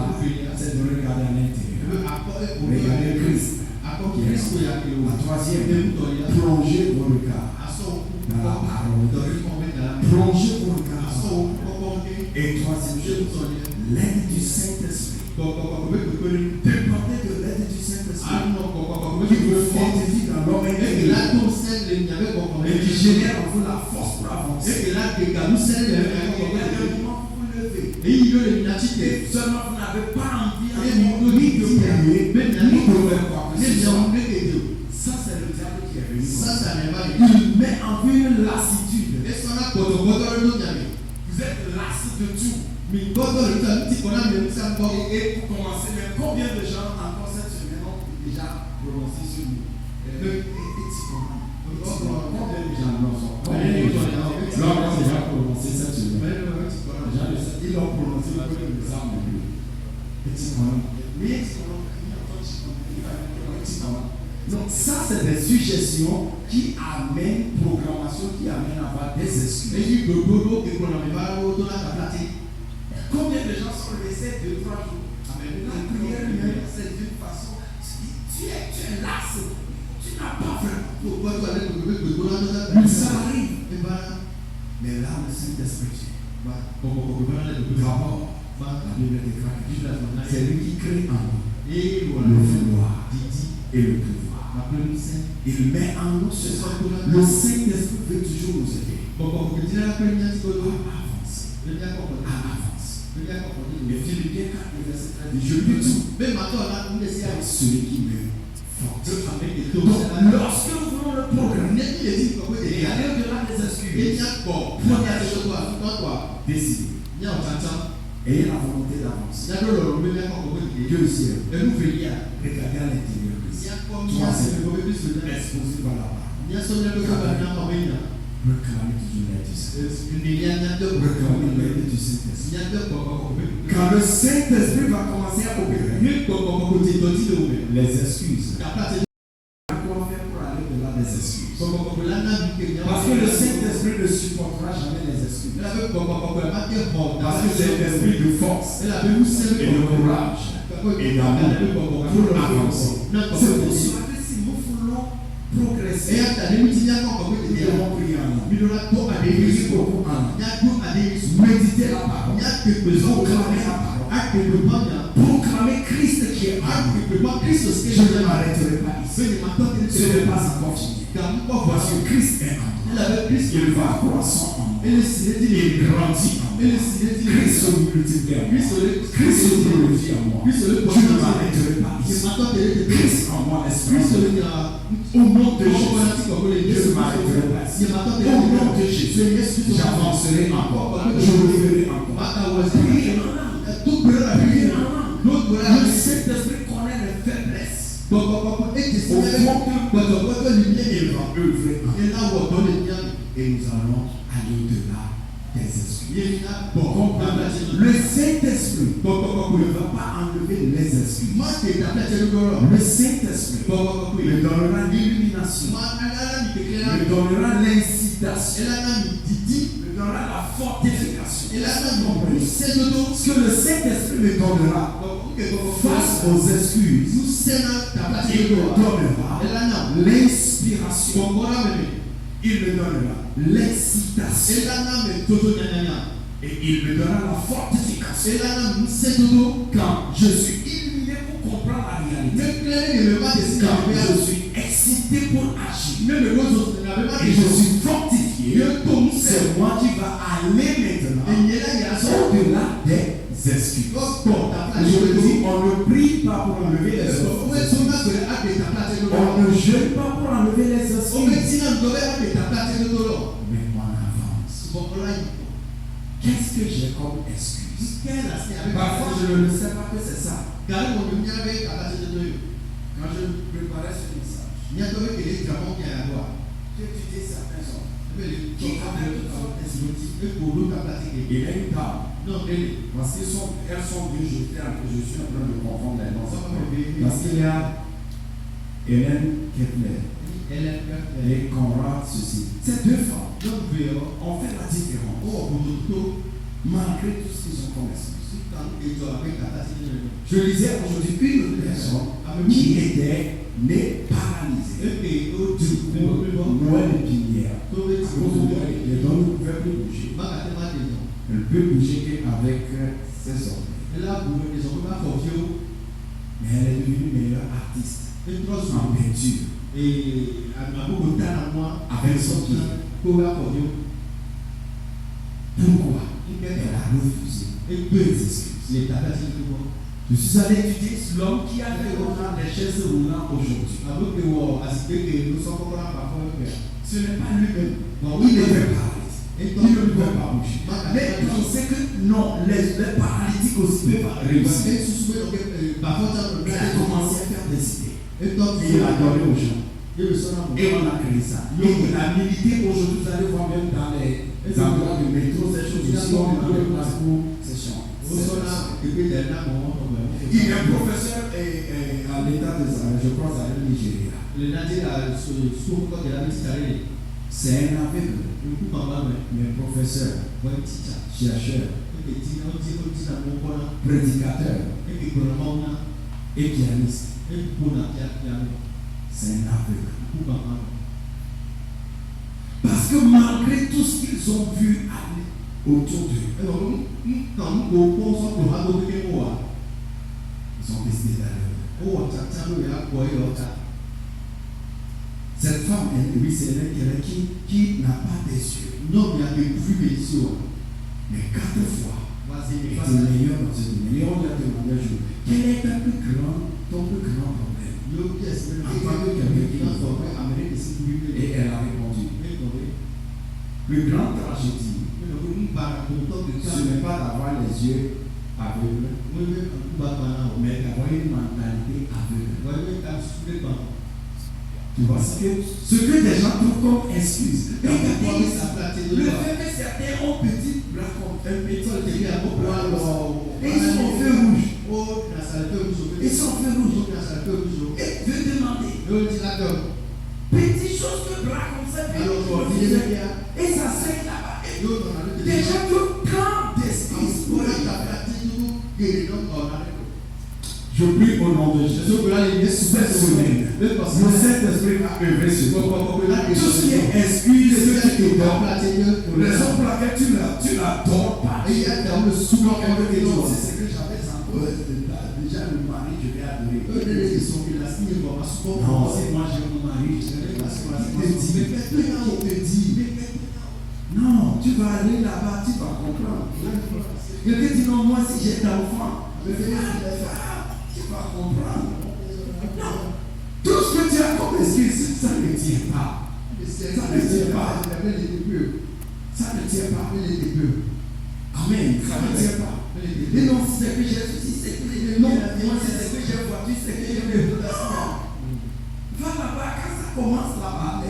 c'est de regarder à l'intérieur. Regardez Christ. La troisième, plongez vos regards dans la parole. Plongez vos regards. Et troisième chose, l'aide du Saint-Esprit. Dépendez de l'aide du Saint-Esprit qui vous fortifie dans l'homme et qui génère en vous la force pour avancer. Seulement vous n'avez pas envie ni de prier, ni de faire quoi que ce soit. Ça, c'est le diable qui est venu. Il met en vous une lassitude. Vous êtes lasse de tout. Et pour commencer, mais combien de gens encore cette semaine ont déjà prononcé sur nous? Combien de gens l'ont déjà prononcé cette semaine? Ils l'ont prononcé pour les examens. Donc ça c'est des suggestions qui amènent programmation, qui amènent à avoir des excuses. Combien de gens sont restés 2-3 jours? La prière humaine, c'est d'une façon. Tu es lasse. Tu n'as pas vraiment. Ça arrive. Mais là, le Saint-Esprit, d'abord, la Bible déclare c'est lui qui crée en nous le vouloir et le pouvoir. Il met en nous ce soir. Le Saint-Esprit veut toujours nous aider à avancer. Et Philippiens 4, verset 13, je lui dis, celui qui me fortifie. Donc, lorsque nous voulons le programme, et aller au-delà des excuses, décidez. Ayez la volonté d'avancer. Deuxième, regardez à l'intérieur de Christ. Troisième, exposé par la parole. Réclamez toujours l'aide du Saint-Esprit. Réclamez l'aide du Saint-Esprit. Quand le Saint-Esprit va commencer à opérer, les excuses. Comment faire pour aller au-delà des excuses? Parce que le Saint-Esprit ne supportera jamais les excuses. Parce que c'est l'esprit de force et de courage et d'amour pour avancer. C'est pour cela que si nous voulons progresser, nous devons prier en nous. Prier beaucoup en nous. Méditer la parole. Proclamer la parole. Proclamer Christ qui est en nous. Je ne m'arrêterai pas ici. Ce n'est pas encore fini. Parce que Christ est en nous. Il va croissant en nous. Il grandit en nous. Christ se multiplie en moi. Christ se glorifie en moi. Je ne m'arrêterai pas ici. Christ en moi, l'espérance. Au nom de Jésus, je ne m'arrêterai pas ici. Au nom de Jésus, j'avancerai encore. Je referai encore. Le Saint-Esprit connaît les faiblesses. Au fond de il va œuvrer en nous. Et nous allons aller au-delà des excuses. Le Saint-Esprit ne va pas enlever les excuses. Le Saint-Esprit me donnera l'illumination, me donnera l'incitation, me donnera la fortification. Ce que le Saint-Esprit me donnera face aux excuses, il me donnera l'inspiration. Il me donnera l'excitation. Et il me donnera la fortification. Quand je suis illuminé pour comprendre la réalité. Quand je suis excité pour agir. Et je suis fortifié. C'est moi qui va aller maintenant au-delà des excuses. Je le dis, on ne prie pas pour enlever les excuses. On ne jeûne pas pour enlever les excuses. Mais moi, on avance. Qu'est-ce que j'ai comme excuse? Parfois, je ne sais pas que c'est ça. Quand je préparais ce message, j'ai étudié certains hommes qui avaient toutes sortes d'explosifs. Il y a une dame. Parce qu'elles sont deux jetées. Je suis en train de confondre les noms. Parce qu'il y a Hélène Kepler et Conrad ceci. Ces deux femmes ont fait la différence. Malgré tout ce qu'ils ont comme excuse. Je lisais aujourd'hui une personne qui était née paralysée du Noël épinière. À cause de Noël épinière, donc elle ne pouvait plus bouger. Elle ne peut bouger qu'avec ses organes. Mais elle est devenue meilleure artiste en peinture. Et avec son pied. Pourquoi? Elle a refusé deux excuses. Je suis allé étudier l'homme qui a fait autant des chaises roulantes aujourd'hui. Ce n'est pas lui-même. Il était paralysé. qui ne peuvent pas bouger. Mais on sait que non, les paralytiques aussi ne peuvent pas réussir. Il a commencé à faire des idées. Et il a donné aux gens. Et on a créé ça. Et il a milité aujourd'hui, vous allez voir même dans les endroits de métro, ces choses aussi, on a des places pour ces champs. Il est professeur à l'état de ça, je crois, à Nigeria. C'est un aveugle, mais professeur, chercheur, prédicateur et pianiste. C'est un aveugle. Parce que malgré tout ce qu'ils ont vu aller autour d'eux, ils ont décidé d'aller. Cette femme, oui, c'est elle qui n'a pas des yeux. Mais 4 fois, elle était meilleure dans ce domaine. Et on lui a demandé un jour, quel est ton plus grand problème? Et elle a répondu, le grand tragédie, ce n'est pas d'avoir les yeux aveugles, mais d'avoir une mentalité aveugle. Tu vois, ce que des gens trouvent comme excuse. Le fait que certains ont petit bras comme un petit et ils sont en feu rouge. Ils sont en feu rouge. Et veut demander petite chose que bras comme ça. Et ça saigne là-bas. Des gens qui prennent des esprits pour je prie au nom de Jésus. Cette semaine, le Saint-Esprit a œuvré sur toi. Tout ce qui est excuse, ce qui te donne, raison pour laquelle tu n'adores pas. Et il y a dans le souvent c'est ce que j'avais encore. Déjà le mari, je vais adorer. Non, c'est moi j'ai mon mari, je vais non, tu vas aller là-bas, tu vas comprendre. Quelqu'un dit non, moi si j'ai d'enfant, tu vas comprendre. Non. Tout ce que tu as comme excuse, ça ne tient pas. Ça ne tient pas. Ça ne tient pas. Amen. Ça ne tient pas. Et non, c'est que j'ai ceci, c'est que j'ai non, moi c'est ce que j'ai voiture, c'est que j'ai le va là-bas, quand ça commence là-bas,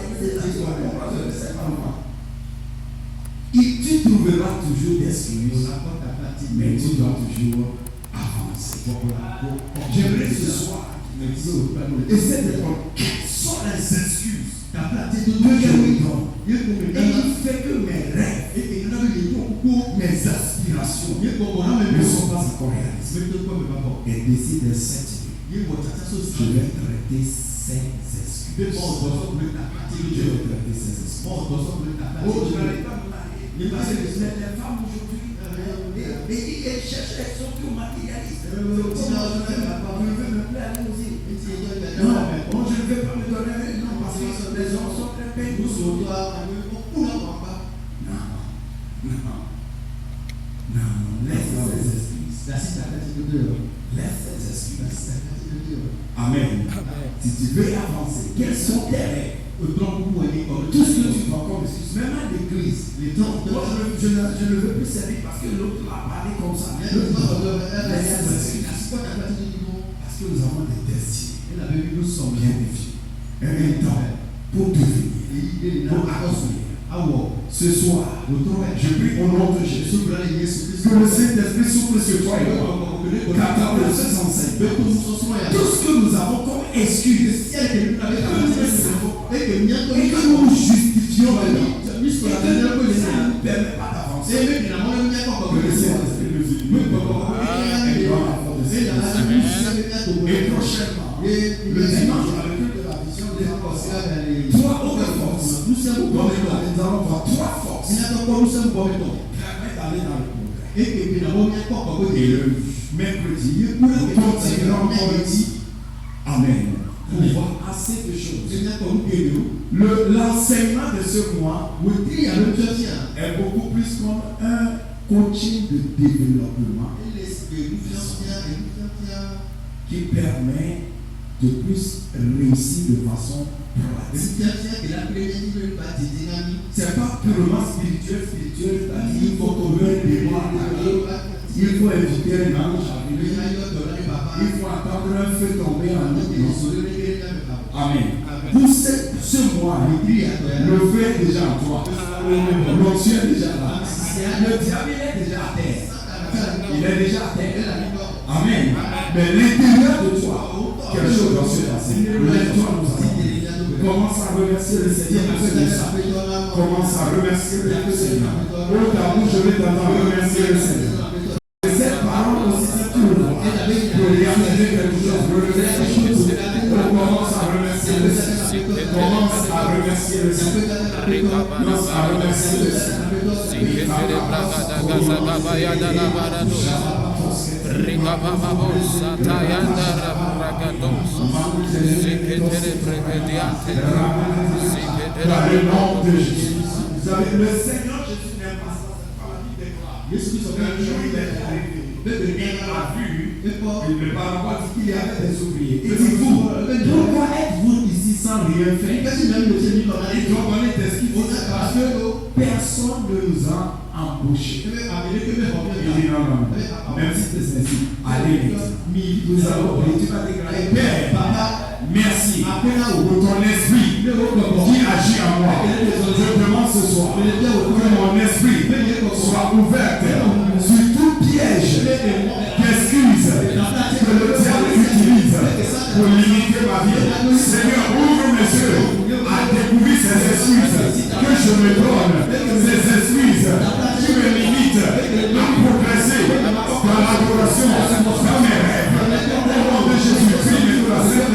tu trouveras toujours des excuses, mais tu dois toujours avancer. J'aimerais ce soir essaie de comprendre quelles sont les excuses que je me donne et qui fait que mes rêves et mes aspirations ne sont pas encore réalisées. Et d'ici de cette nuit, je vais traiter ces excuses. Je vais traiter ces excuses. Oh, je n'arrive pas à me marier. Les femmes aujourd'hui, elles cherchent, elles sont plus matérialistes. Je ne veux me plaire aussi. Non, je ne veux pas me donner un nom parce que les gens sont très peints. Non, laisse ces excuses. Laisse ces excuses. Amen. Si tu veux avancer, quels sont tes rêves? Tout ce que tu vois comme excuse, même à l'église, moi je ne veux plus servir parce que l'autre a parlé comme ça. Parce que nous avons des destinées. Nous sommes bien définis. Un temps pour devenir, pour accomplir. Ce soir, je prie au nom de Jésus que le Saint-Esprit souffle sur toi et moi. Car le Saint-Esprit, tout ce que nous avons comme excuse, et que nous justifions, et que ça ne nous permet pas d'avancer, que le Saint-Esprit nous illumine. Et prochainement, le dimanche, avec de la vision des trois autres forces. Nous allons voir trois forces. Permettent d'aller dans le progrès. Et le mercredi, nous continuerons encore ici. Amen. Pour voir assez de choses. L'enseignement de ce mois est beaucoup plus comme un coaching de développement qui permet de plus réussir de façon pratique. C'est pas purement spirituel, il faut trouver des mots à tailler, il faut éviter un ange à venir, il faut attendre un feu tomber en nous. Amen. Pour ce mois, le feu est déjà en toi, l'onction est déjà là, le diable est déjà à terre, il est déjà à terre. Amen. Mais l'intérieur de toi, quelque chose doit se passer. Lève-toi, nous allons. Commence à remercier le Seigneur pour ce ça. Commence à remercier le Seigneur. Oh, ta bouche, je vais t'entendre remercier le Seigneur. Et cette parole aussi, si tu le vois, pour réaliser quelque chose, commence à remercier le Seigneur. Commence à remercier le Seigneur. Commence à remercier le Seigneur. Le Seigneur Jésus n'est pas ça, c'est pas la vie déclare. Un jour il est arrivé, il a vu, il ne parle pas dit qu'il y avait des ouvriers. Et dit vous, pourquoi êtes-vous ici sans rien faire? Il doit donner des excuses parce que personne ne nous a embauchés. Il dit non, même si c'est ainsi, allez vite. Nous allons, tu vas déclarer, Père, Papa, merci pour ton esprit qui agit en moi. Je demande ce soir que mon esprit soit ouvert sur tout piège d'excuses que le diable utilise pour limiter ma vie. Seigneur, ouvre mes yeux à découvrir ces excuses que je me donne, ces excuses qui me limitent à progresser dans l'adoration, dans mes rêves. Au nom de Jésus-Christ, de la Sainte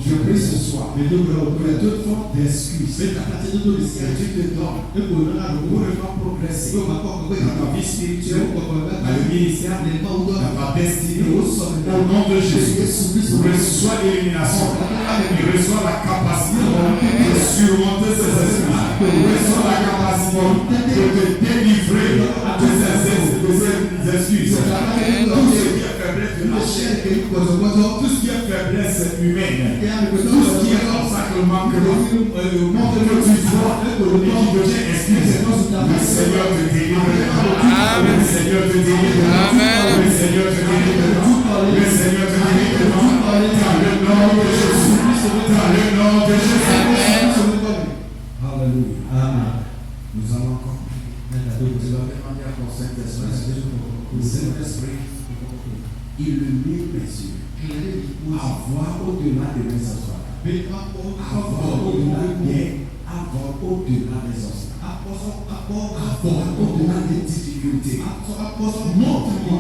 je prie ce soir que toute forme d'excuse que tu te donnes pour ne pas progresser dans ta vie spirituelle, dans le ministère, dans ta destinée, au nom de Jésus, reçois l'élimination, reçois la capacité de surmonter ces excuses, reçois la capacité de te délivrer de ces excuses. Tout ce qui est faiblesse humaine, tout ce qui est obstacle que le monde que tu vois et qui devient excuse, le Seigneur te délivre. Le Seigneur te délivre. Le Seigneur te délivre. Le Seigneur te délivre. Dans le nom de Jésus. Dans le nom de Jésus. Alléluia. Amen. Nous allons encore prier. Tu vas demander à ton Saint-Esprit. Le Saint-Esprit illumine mes yeux à voir au-delà de mes obstacles, à voir au-delà des obstacles, à voir au-delà des difficultés. Montre-moi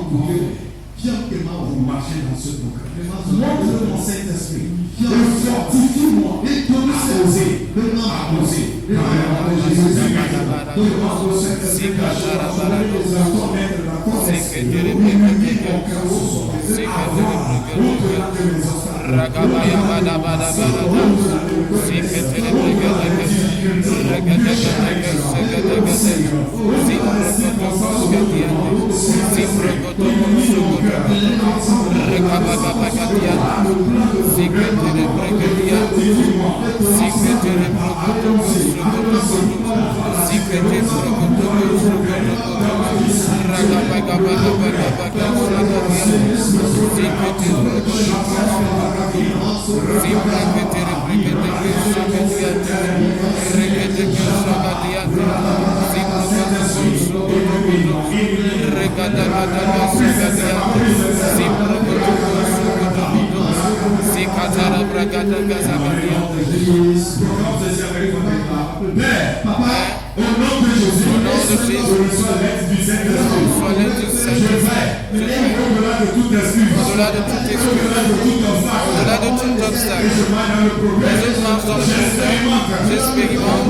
comment faire pour marcher dans ce programme. Montre mon Saint-Esprit. Et fortifie-moi à oser. Au-delà de toute excuse, au-delà de tout obstacle, les autres marchent dans le progrès, j'expérimente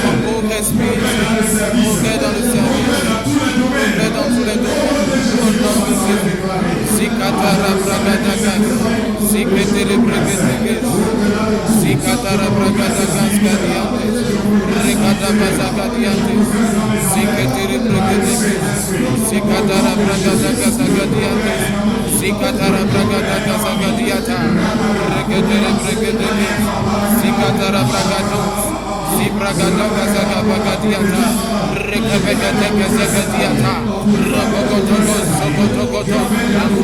mon progrès spirituel, progrès dans le service, progrès dans tous les domaines, au nom de Jésus. Sikatara Bragadagas, Sikatara Bragadagas, Sikatara Bragadagas Gadiantes, Rekata Bazagadiantes, Sikatara Bragadagas, Sikatara Bragadagas Gadiantes, Sikatara Bragadagas Gadiata, Rekatara Bragadagas, Sikatara Bragados, Sibragadagas Gadiata, Rekabagadas Gadiata, Rabogotogos, Sogotogoto,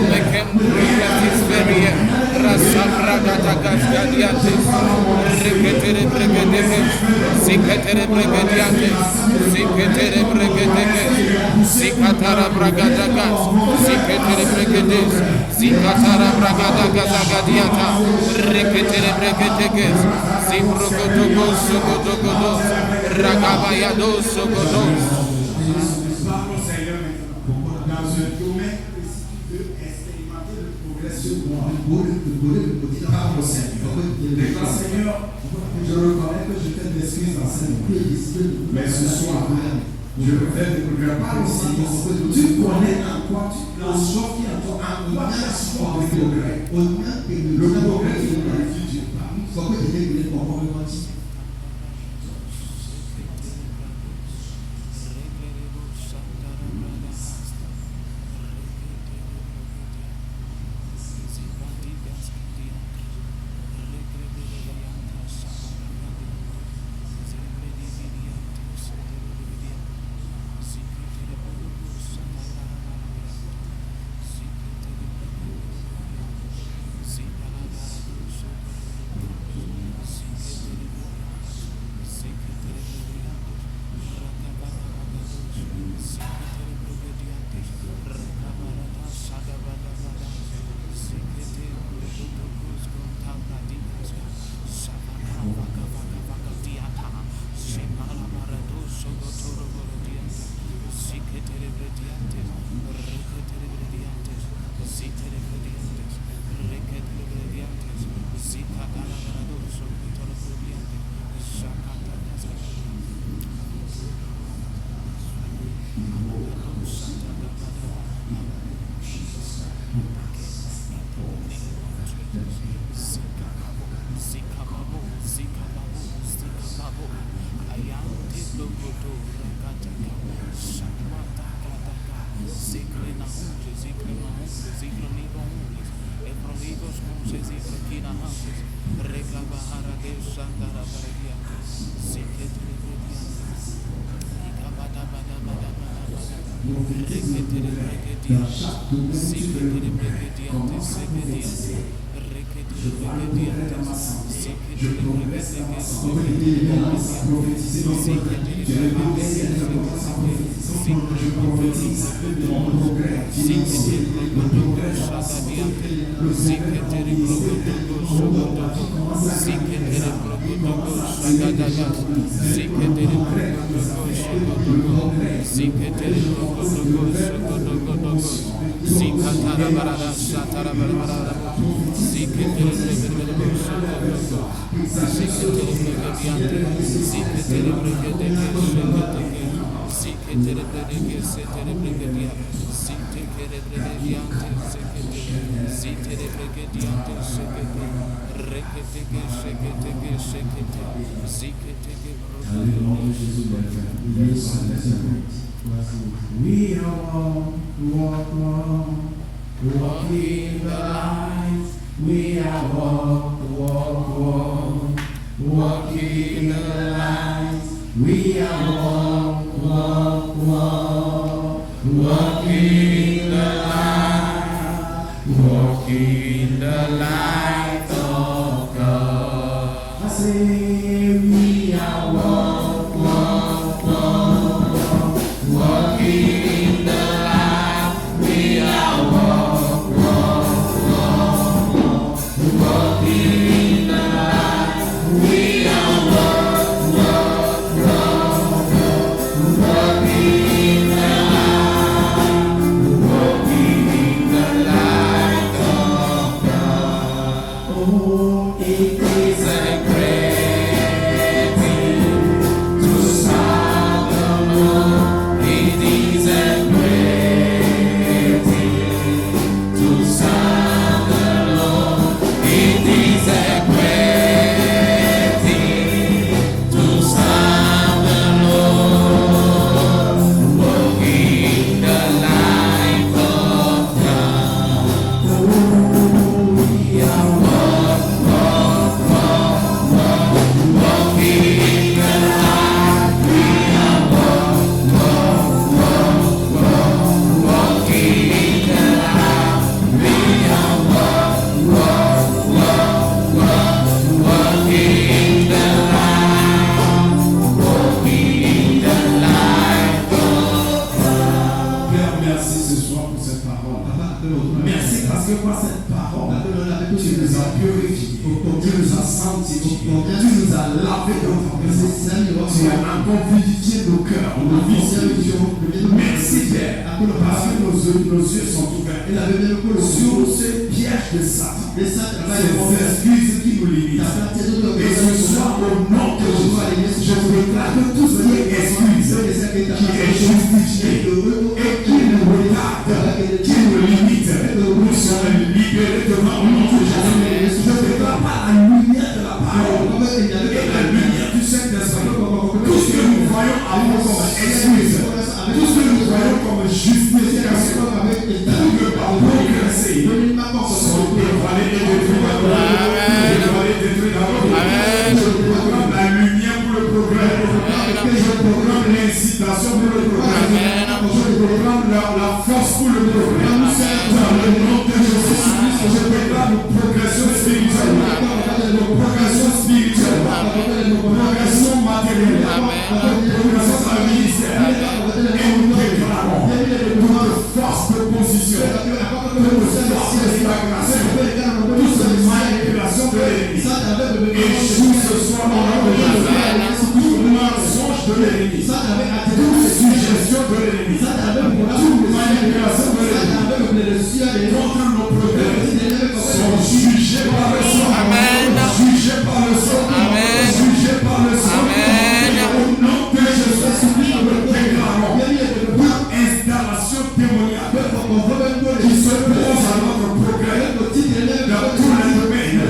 Mekem Bragatis Feria, Rasabragadagas Gadiantes, Rekatara Bragadagas, Sikatara Bragadiantes, Sikatara Bragadagas, Sikatara Bragadagas, Sikatara Bragadagas, Sikatara Bragadagas Gadiata, Rekatara Bragadagas, Sibrogotogos, Sogotogodos, Ragabayados, Sogodos. Seigneur, je reconnais que je t'ai d'esprit dans cette vie. Mais ce soir, je veux faire des progrès par le Seigneur. Tu connais en quoi tu philosophes qui en toi, en quoi tu as soif de progrès. Le progrès qui est dans le futur. Pourquoi tu t'es brûlé pour complètement dit? Dans chaque domaine, tu fais le progrès. Commence à progresser. Je parle de progrès dans ma santé. Je progresse dans ma santé. Je commence à prophétiser mon progrès. Je commence à prophétiser. Je prophétise mon progrès financier. Le progrès dans ma santé. We are walking the light. We are walking the light. We are walking the light. Walking the light of God. I say we are walking the light. We are walking the light. We are walking the light of God. Oh, it is a great thing to serve the Lord. It is a great thing to serve the Lord. It is a great thing to serve the Lord. Walking the light of God. Oh, we are walking the light. We are walking the light. We are walking the light. Walking the light of God. Père, merci ce soir pour cette parole. Merci parce que par cette parole, tu nous as purifiés, tu nous as sanctifiés, tu nous as lavé dans ton présence. Tu as encore vivifié nos cœurs. Merci Père, parce que nos yeux sont ouverts sur ce piège de Satan, ces excuses qui nous limitent. Et ce soir, au nom de Jésus, je déclare que tout ce qui est excuse, qui est justifié et qui nous retarde, qui nous limite, nous serons libérés devant le nom de Jésus. Je déclare par la lumière de la parole et la lumière du Saint-Esprit, tout ce que nous voyons avant comme excuse, tout ce que nous voyons comme justification, tout que par progresser, sont dévoilés et détruits dans je proclame la lumière pour le progrès, je proclame l'incitation pour le progrès, je proclame la force pour le progrès. Dans le nom de Jésus, je proclame une progression spirituelle, progression matérielle, progression dans le ministère. Et nous déclarons toute force de position, toute force de stagnation, toute manipulation de l'ennemi. Échoue ce soir dans le nom de Jésus. Tout mensonge de l'ennemi, toute suggestion de l'ennemi, toute manipulation de l'ennemi contre nos progrès sont jugés par le sang. Jugés par le sang. Jugés par le sang. Au nom de Jésus, nous déclarons toute installation démoniaque qui se pose à notre progrès dans tous les domaines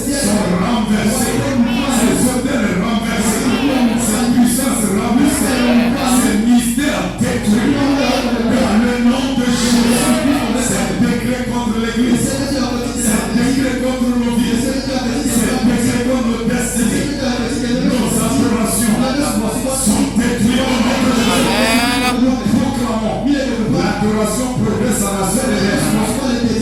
sont renversés. Ces hôtels renversés, ces puissances renversées, ces mystères détruits. Dans le nom de Jésus, c'est décret contre l'Église, c'est décret contre nos vies, c'est décret contre nos destinées. Nos adorations sont détruites au nom de Jésus. Nous proclamons l'adoration progresse à la seule élection.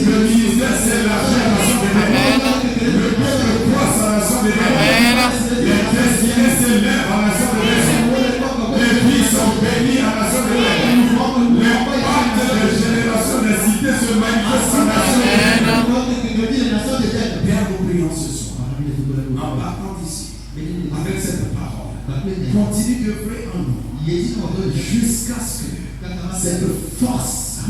Le ministère s'élargit à la seule élection. Le peuple croisse à la seule élection. Les destinées s'élèvent à la seule élection. Les vies sont bénies à la seule élection. Les pactes des générations des cités se manifestent à la seule élection. partant d'ici, avec cette parole, continue d'œuvrer en nous jusqu'à ce que cette force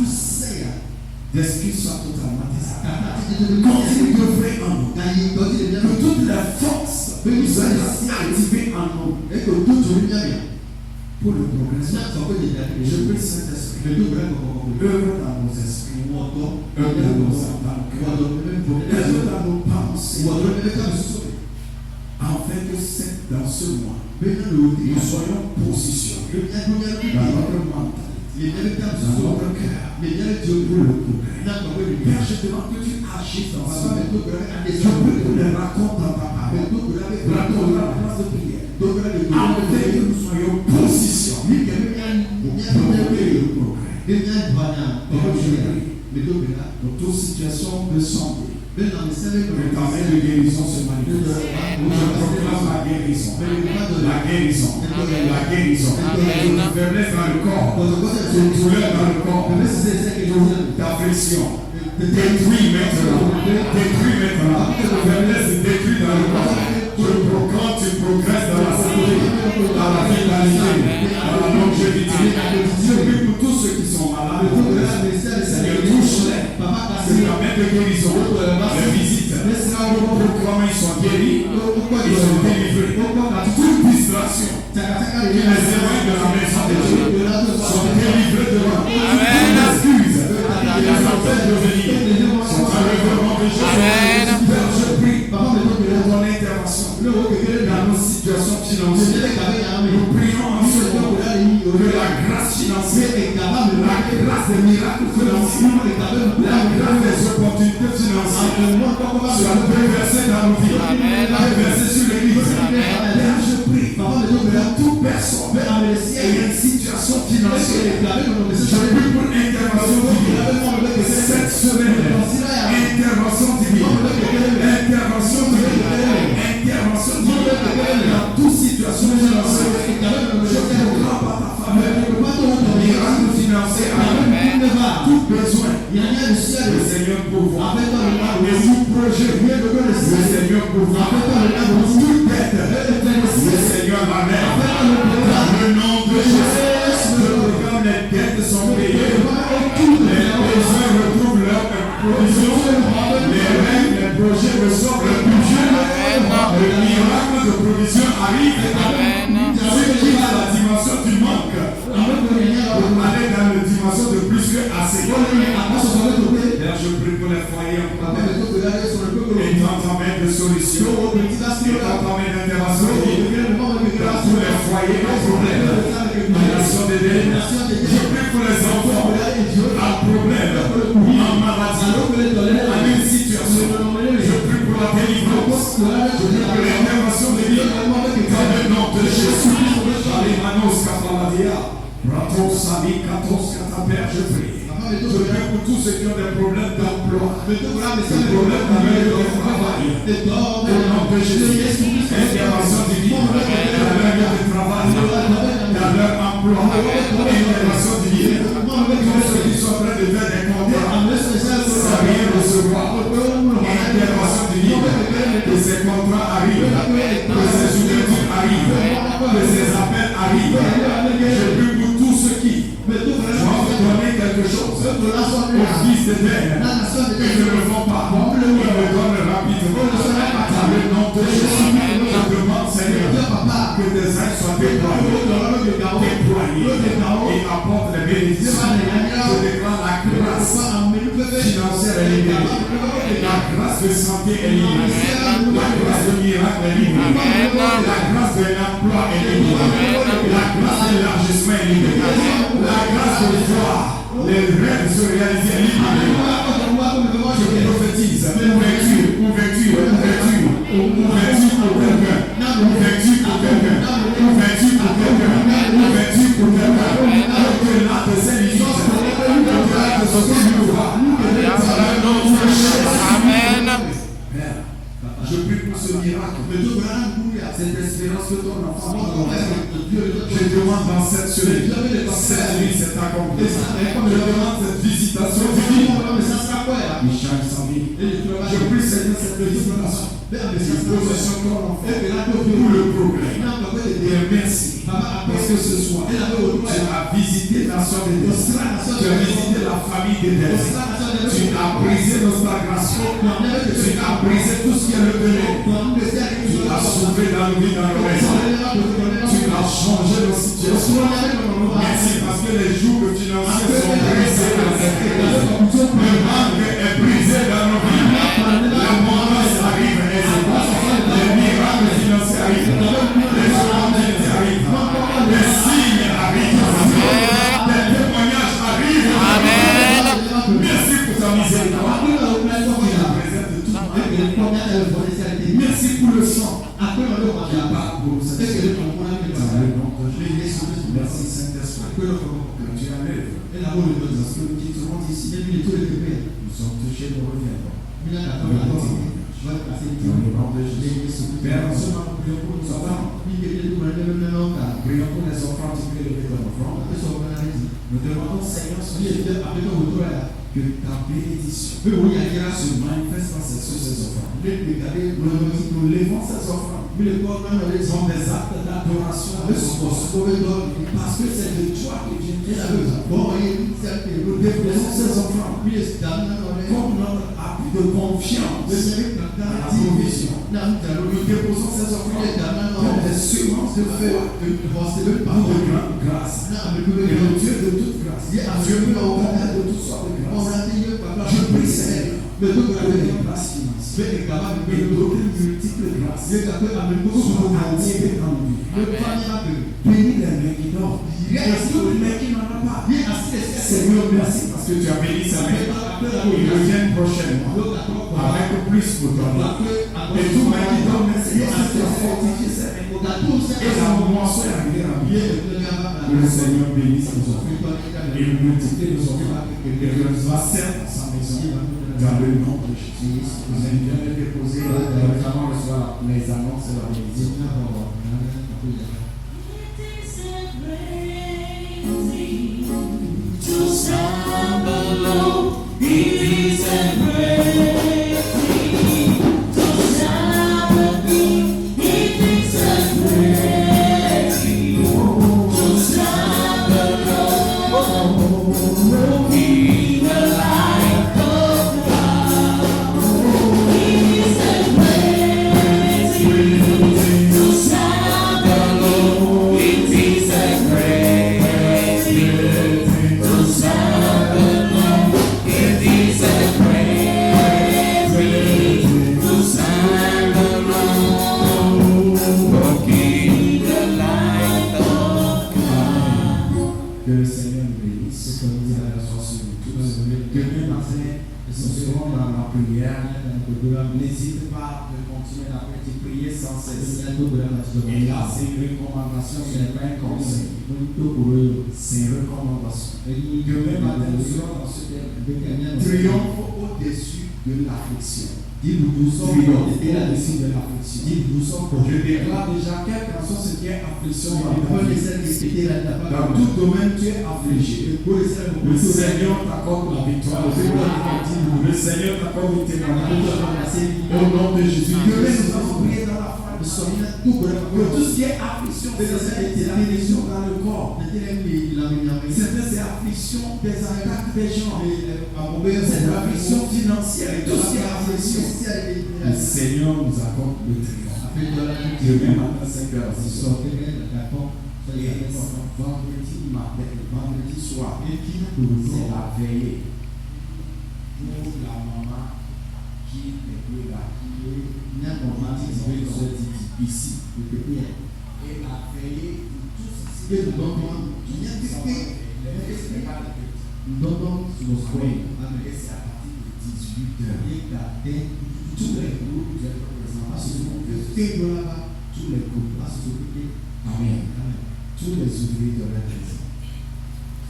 d'esprit soit totalement désactivée. Continue d'œuvrer en nous. Que toute la force soit activée en nous. Et que tout pour le progrès. Je prie Saint-Esprit, œuvre dans nos esprits, œuvre dans nos cœurs, œuvre dans nos pensées, afin que dans ce mois, nous soyons positionnés dans notre mentalité, dans notre cœur, pour le progrès. Père, je demande que tu agisses dans ce moment. Je veux que les racontes dans ta parole, raconte la place de prière, afin que nous soyons positionnés pour le progrès. Dans toute situation de santé, que ta main de guérison se manifeste. Je proclame la guérison. La guérison. La guérison. Toute faiblesse dans le corps. Toute douleur dans le corps. D'affliction. Détruit maintenant. Détruit maintenant. Faiblesse détruite dans le corps. Je proclame, tu progresses dans la santé, dans la vitalité, dans la longévité. Je prie pour tous ceux qui sont malades. Seigneur, touche-les. C'est la main de guérison. Les visites. Proclame, ils sont guéris. Ils sont délivrés. Toute distraction qui les éloigne de la maison de Dieu sont délivrés de moi. Toutes excuses qui les empêchent de venir sont enlevées de Jésus. Je prie pour ton intervention dans nos situations financières. Nous prions en ce moment que la grâce financière, la grâce des miracles financiers, la grâce des opportunités financières soit déversée dans nos vies, déversée sur l'Église. Père, je prie pour toute personne qui a une situation financière. Je prie pour l'intervention divine. Cette semaine, intervention divine. Intervention divine. Intervention divine. Dans toute situation financière. Je proclame par ta faveur. Miracle financier. Tout besoin. Le Seigneur pourvoit. Et tout projet. Le Seigneur pourvoit. Toute dette. Le Seigneur la met. Dans le nom de Jésus. Je proclame les dettes sont payées. Les besoins retrouvent leur provision. Les règles, les projets reçoivent leur budget. Le miracle de provision arrive. Ceux qui ont la dimension du manque pour aller dans la dimension de plus que assez. D'ailleurs, je prie pour les foyers en problème. Et dans ta main de solution, et dans ta main d'intervention, dans tous les foyers en problème. Nation de délivrance. Je prie pour les enfants en problème, en maladie, en une situation. Je prie pour la délivrance. Je prie pour l'intervention de Dieu. Dans le nom de Jésus. Alemanos Kapaladia. Ratos Sami Katos Katapère, je prie. Je prie pour tous ceux qui ont des problèmes d'emploi, des problèmes avec le travail. Au nom de Jésus, intervention divine dans leur lieu de travail, dans leur emploi, intervention divine. Tous ceux qui sont en train de faire des contrats, sans rien recevoir, intervention divine. Que ces contrats arrivent, que ces ouvertures arrivent, que ces appels arrivent. Je prie pour tous ceux qui vont donner quelque chose aux fils de terre, ils ne le font pas, ils le donnent rapidement. Dans le nom de Jésus, je demande, Seigneur, que tes ailes soient déployées et apportent les bénédictions. Je déclare la grâce financière est libérée, la grâce de santé est libérée, la grâce de miracle est libérée, la grâce de l'emploi est libérée, la grâce de l'élargissement est libérée, la grâce de foi. Les rêves se réalisent libérés. Je prophétise. Ouverture, ouverture, ouverture. Ouverture pour quelqu'un. Ouverture pour quelqu'un. Ouverture pour quelqu'un. Ouverture pour quelqu'un. Au-delà de ces limites. Au-delà de ce que nous voyons. Amen. Je prie pour ce miracle. Cette espérance que ton enfant a. Je demande dans cette semaine, cette nuit s'est accomplie. Je demande cette visitation divine. Michel Sami famille. Je prie, Seigneur, cette dispensation. Position comme enfant pour le progrès. Et merci. Parce que ce soir, tu as visité la soeur de Dieu. Tu as visité la famille de Dieu. Tu as brisé nos stagnations. Tu as brisé tout ce qui est revenu. Tu as sauvé dans nos vies, dans nos maisons. Tu as changé nos situations. Merci parce que les jours financiers sont brisés dans cette église. Le manque est brisé dans nos vies. Le monde arrive et se passe. Les miracles financiers arrivent. Les opportunités arrivent. Les signes arrivent. Les témoignages arrivent. Amen. Merci pour ta miséricorde. Merci pour le sang. Merci Saint-Esprit. Que tu enlèves. Parce que nous quitterons ici. Nous sommes touchés, nous reviendrons. Père, en ce moment, nous prions pour nos enfants. Prions pour les enfants qui peuvent lever dans nos offrandes. Nous demandons, Seigneur, que ta bénédiction se manifeste sur ces offrandes. Nous levons ces offrandes. Sont des actes d'adoration à parce que c'est de toi que Dieu nous a besoin. Nous déposons ces offrandes comme notre appui de confiance à la provision. Nous déposons ces offrandes comme des semences de foi de grande grâce. Et le Dieu de toute grâce, Dieu peut ordonner de toutes sortes de grâces. Je prie, Seigneur, de donner grâce financière et d'autres multiples grâces sont attirées dans nous. Bénis les mains qui dorment. Les mains qui n'en ont pas. Seigneur, merci parce que tu as béni sa main. Ils reviennent prochainement avec plus pour toi. Et tout main qui dorment, Seigneur, tu as fortifié sa main. Et la moisson est arrivée à bien. Que le Seigneur bénisse nos enfants. Et multiplie nos enfants. Et que nous serve dans sa maison. Dans le nom de Jésus. Nous allons bien déposer. Notamment recevoir les annonces et la bénédiction. To stand alone, it is a great thing. To stand alone, it is a great thing. To stand alone, in the light of God, it is a great thing. To stand alone, it is a great thing. To stand alone, it is a great thing. To stand alone, walking the light of God. Que le Seigneur nous bénisse. Que nous allons sur nous tous. Demain matin, nous serons dans la prière. N'hésite pas de continuer à prier sans cesse. Et là, c'est une recommandation, ce n'est pas un conseil. C'est une recommandation. Demain matin, nous serons dans ce thème. Triomphe au-dessus de l'affliction. Triomphe au-dessus de l'affliction. Je déclare déjà quelle personne ce qui est affliction dans tout domaine tu es affligé. Le Seigneur t'accorde la victoire. Le Seigneur t'accorde le témoignage. Au nom de Jésus. Demain nous allons prier dans la foi. Pour tout ce qui est affliction, c'est affliction dans le corps. C'est affliction des attaques des gens. C'est affliction financière. Tout ce qui est affliction. Le Seigneur nous accorde le triomphe. Demain matin, 5h. Et vendredi matin, vendredi soir, c'est la veillée pour la maman qui est là, qui est ici. Et la veillée pour tout ce qui est c'est à partir de 18h. Tous les groupes, vous êtes représentés. Tous les groupes. Amen. Tous les ouvriers de la maison.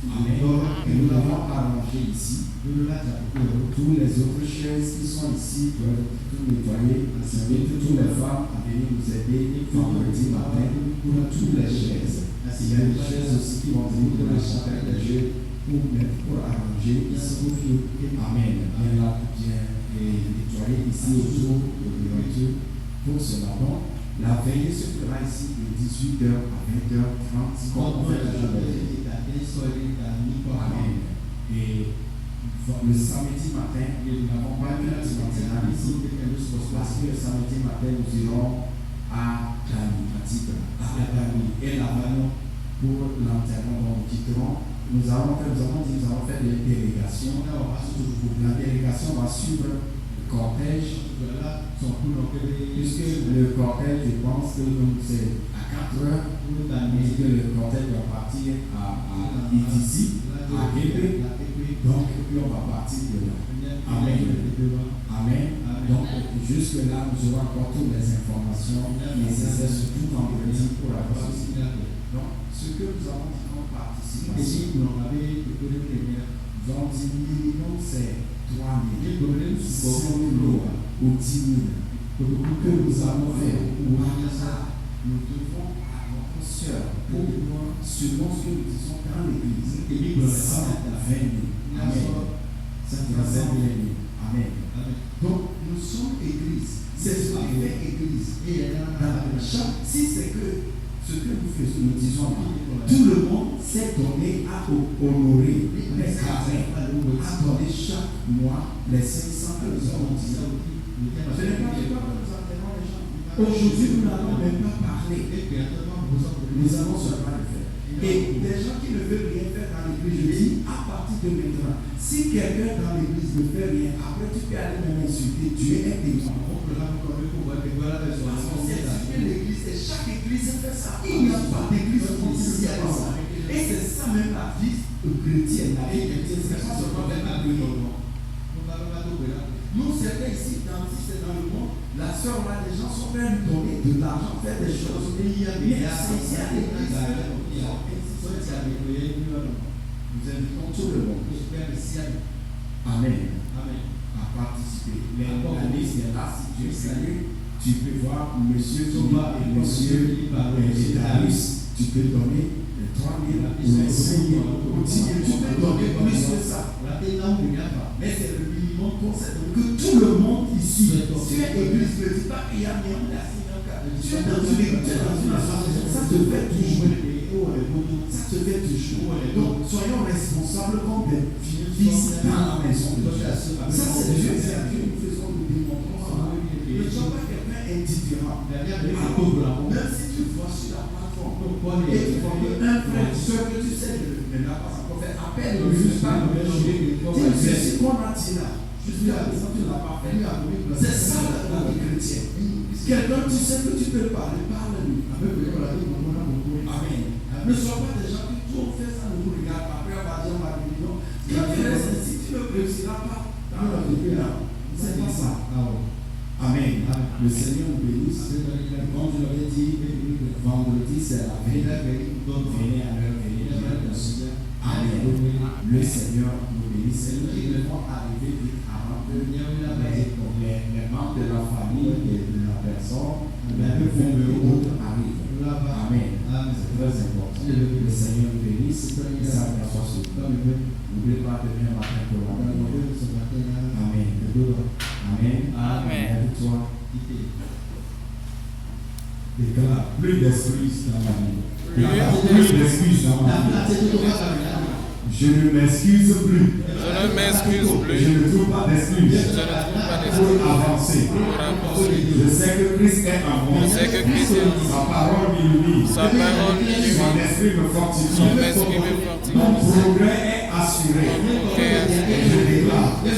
Amen. Et nous l'avons arrangé ici. Tous les autres chaises qui sont ici peuvent tout nettoyer. J'invite toutes les femmes à venir nous aider vendredi matin pour toutes les chaises. Il y a des chaises aussi qui vont venir de la chapelle de Dieu pour arranger ici. Amen. Bien là, bien. nettoyer ici autour de l'ouverture pour cela. Donc, la veillée se fera ici de 18h à 20h30 comme on fait toujours d'habitude. Amen. Et le samedi matin, nous n'avons pas eu de matinale ici parce que le samedi matin, nous irons à Dani, à Tigre, à Dani et là-bas pour l'enterrement. Donc, nous quitterons. Nous allons faire des délégations. La délégation va suivre le cortège. Puisque le cortège, je pense que c'est à 4 heures, et que le cortège va partir d'ici, à Québec. Donc, puis on va partir de là. Amen. Amen. Donc, jusque-là, nous aurons encore toutes les informations nécessaires, surtout vendredi pour la procession. Donc, ce que nous avons dit comme participation, nous avons dit minimum, c'est 3 000, 6 000 ou 10 000 que nous allons faire. Nous devons à notre soeur, pour moi, selon ce que nous disons dans l'église, 120 000. Amen. 120 000. Amen. Donc, nous sommes église. C'est ce qui fait église. Et si c'est que ce que nous faisons, nous disons, tout le monde s'est donné à honorer les carrés, à donner chaque mois les 500 que nous avons dit. Ce n'est pas que nous enterrons les gens. Aujourd'hui, nous n'allons même pas parler. Nous allons seulement le faire. Et des gens qui ne veulent rien faire dans l'église, je dis, à partir de maintenant, si quelqu'un dans l'église ne fait rien, après tu peux aller même insulter, Dieu est témoin. C'est l'église, et chaque église fait ça. Il n'y a pas d'église officielle. Et c'est ça même la vie chrétienne. La vie chrétienne, c'est pas seulement la vie. Nous, certains ici, c'est dans le monde, la sœur là, les gens sont prêts à nous donner de l'argent, faire des choses. Mais c'est ici à l'église. Nous invitons tout le monde. Amen. À participer. La liste est là, si Dieu salue. Tu peux voir monsieur Thomas et monsieur Darius. Tu peux donner 3 000 ou 5 000 ou 10 000. Tu peux donner plus que ça. Mais c'est le minimum pour que tout le monde ici, tu es église, ne dis pas qu'il y a rien de la tu es dans une église, ça te fait toujours. Ça te fait toujours. Donc, soyons responsables comme des fils dans la maison de Dieu. Ça, c'est Dieu, c'est Dieu. Nous faisons, nous démontrons. Ne sois pas quelqu'un indifférent. Même si tu vois sur la plateforme et tu vois qu'un frère, ce que tu sais ne l'a pas encore fait, appelle-le juste pas le dis, c'est ce qu'on a dit là. Juste à présent, tu ne l'as pas fait. C'est ça la vie chrétienne. Quelqu'un, tu sais que tu peux parler, parle-lui. Amen. Ne sois pas des gens qui tout fait ça, ne nous regardent pas. Après, on va dire, on va dire non. Quand tu restes ainsi, tu ne réussiras pas dans la vie là. C'est pas ça. Amen. Le Seigneur nous bénisse. Comme je l'avais dit, vendredi, c'est la veille. Venez à l'heure, venez à l'heure. Amen. Le Seigneur nous bénisse. Et nous devons arriver vite avant que les membres de la famille et de la personne, les autres arrivent. Amen. C'est très important. Le Seigneur nous bénisse. Ça m'assoit sur nous. N'oubliez pas de venir matin pour la Amen. Amen. Amen. Toi, déclare plus d'excuses dans ma vie. Plus d'excuses dans ma vie. Je ne m'excuse plus. Je ne m'excuse plus. Je ne trouve pas d'excuses pour avancer. Je sais que Christ est en moi. Sa parole m'illumine. Son esprit me fortifie. Mon progrès est assuré. Je déclare. Je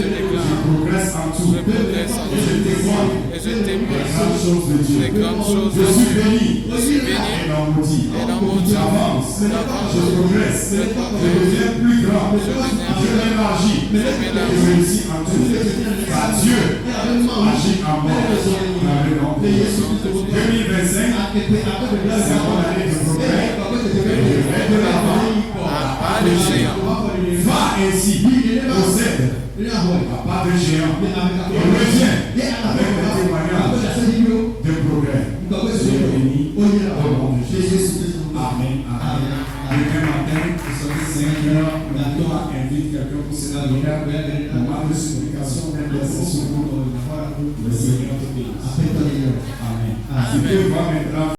progresse en tout. Et je témoigne les grandes choses de Dieu. Je suis béni. Et non maudit. J'avance. Je progresse. Je deviens plus grand. Je m'élargis. Je réussis en tout. Car Dieu agit en moi. 2025, c'est mon année de progrès. Et je vais de l'avant. Va ainsi, possède à pas de géant. Et reviens avec un témoignage de progrès. Soyez bénis au nom de Jésus. Amen. Amen. Demain matin, 5 heures. Seigneur, invite quelqu'un pour cette prière, moment de supplication, d'intercession. Le Seigneur te bénisse. Amen. Tu peux voir maintenant.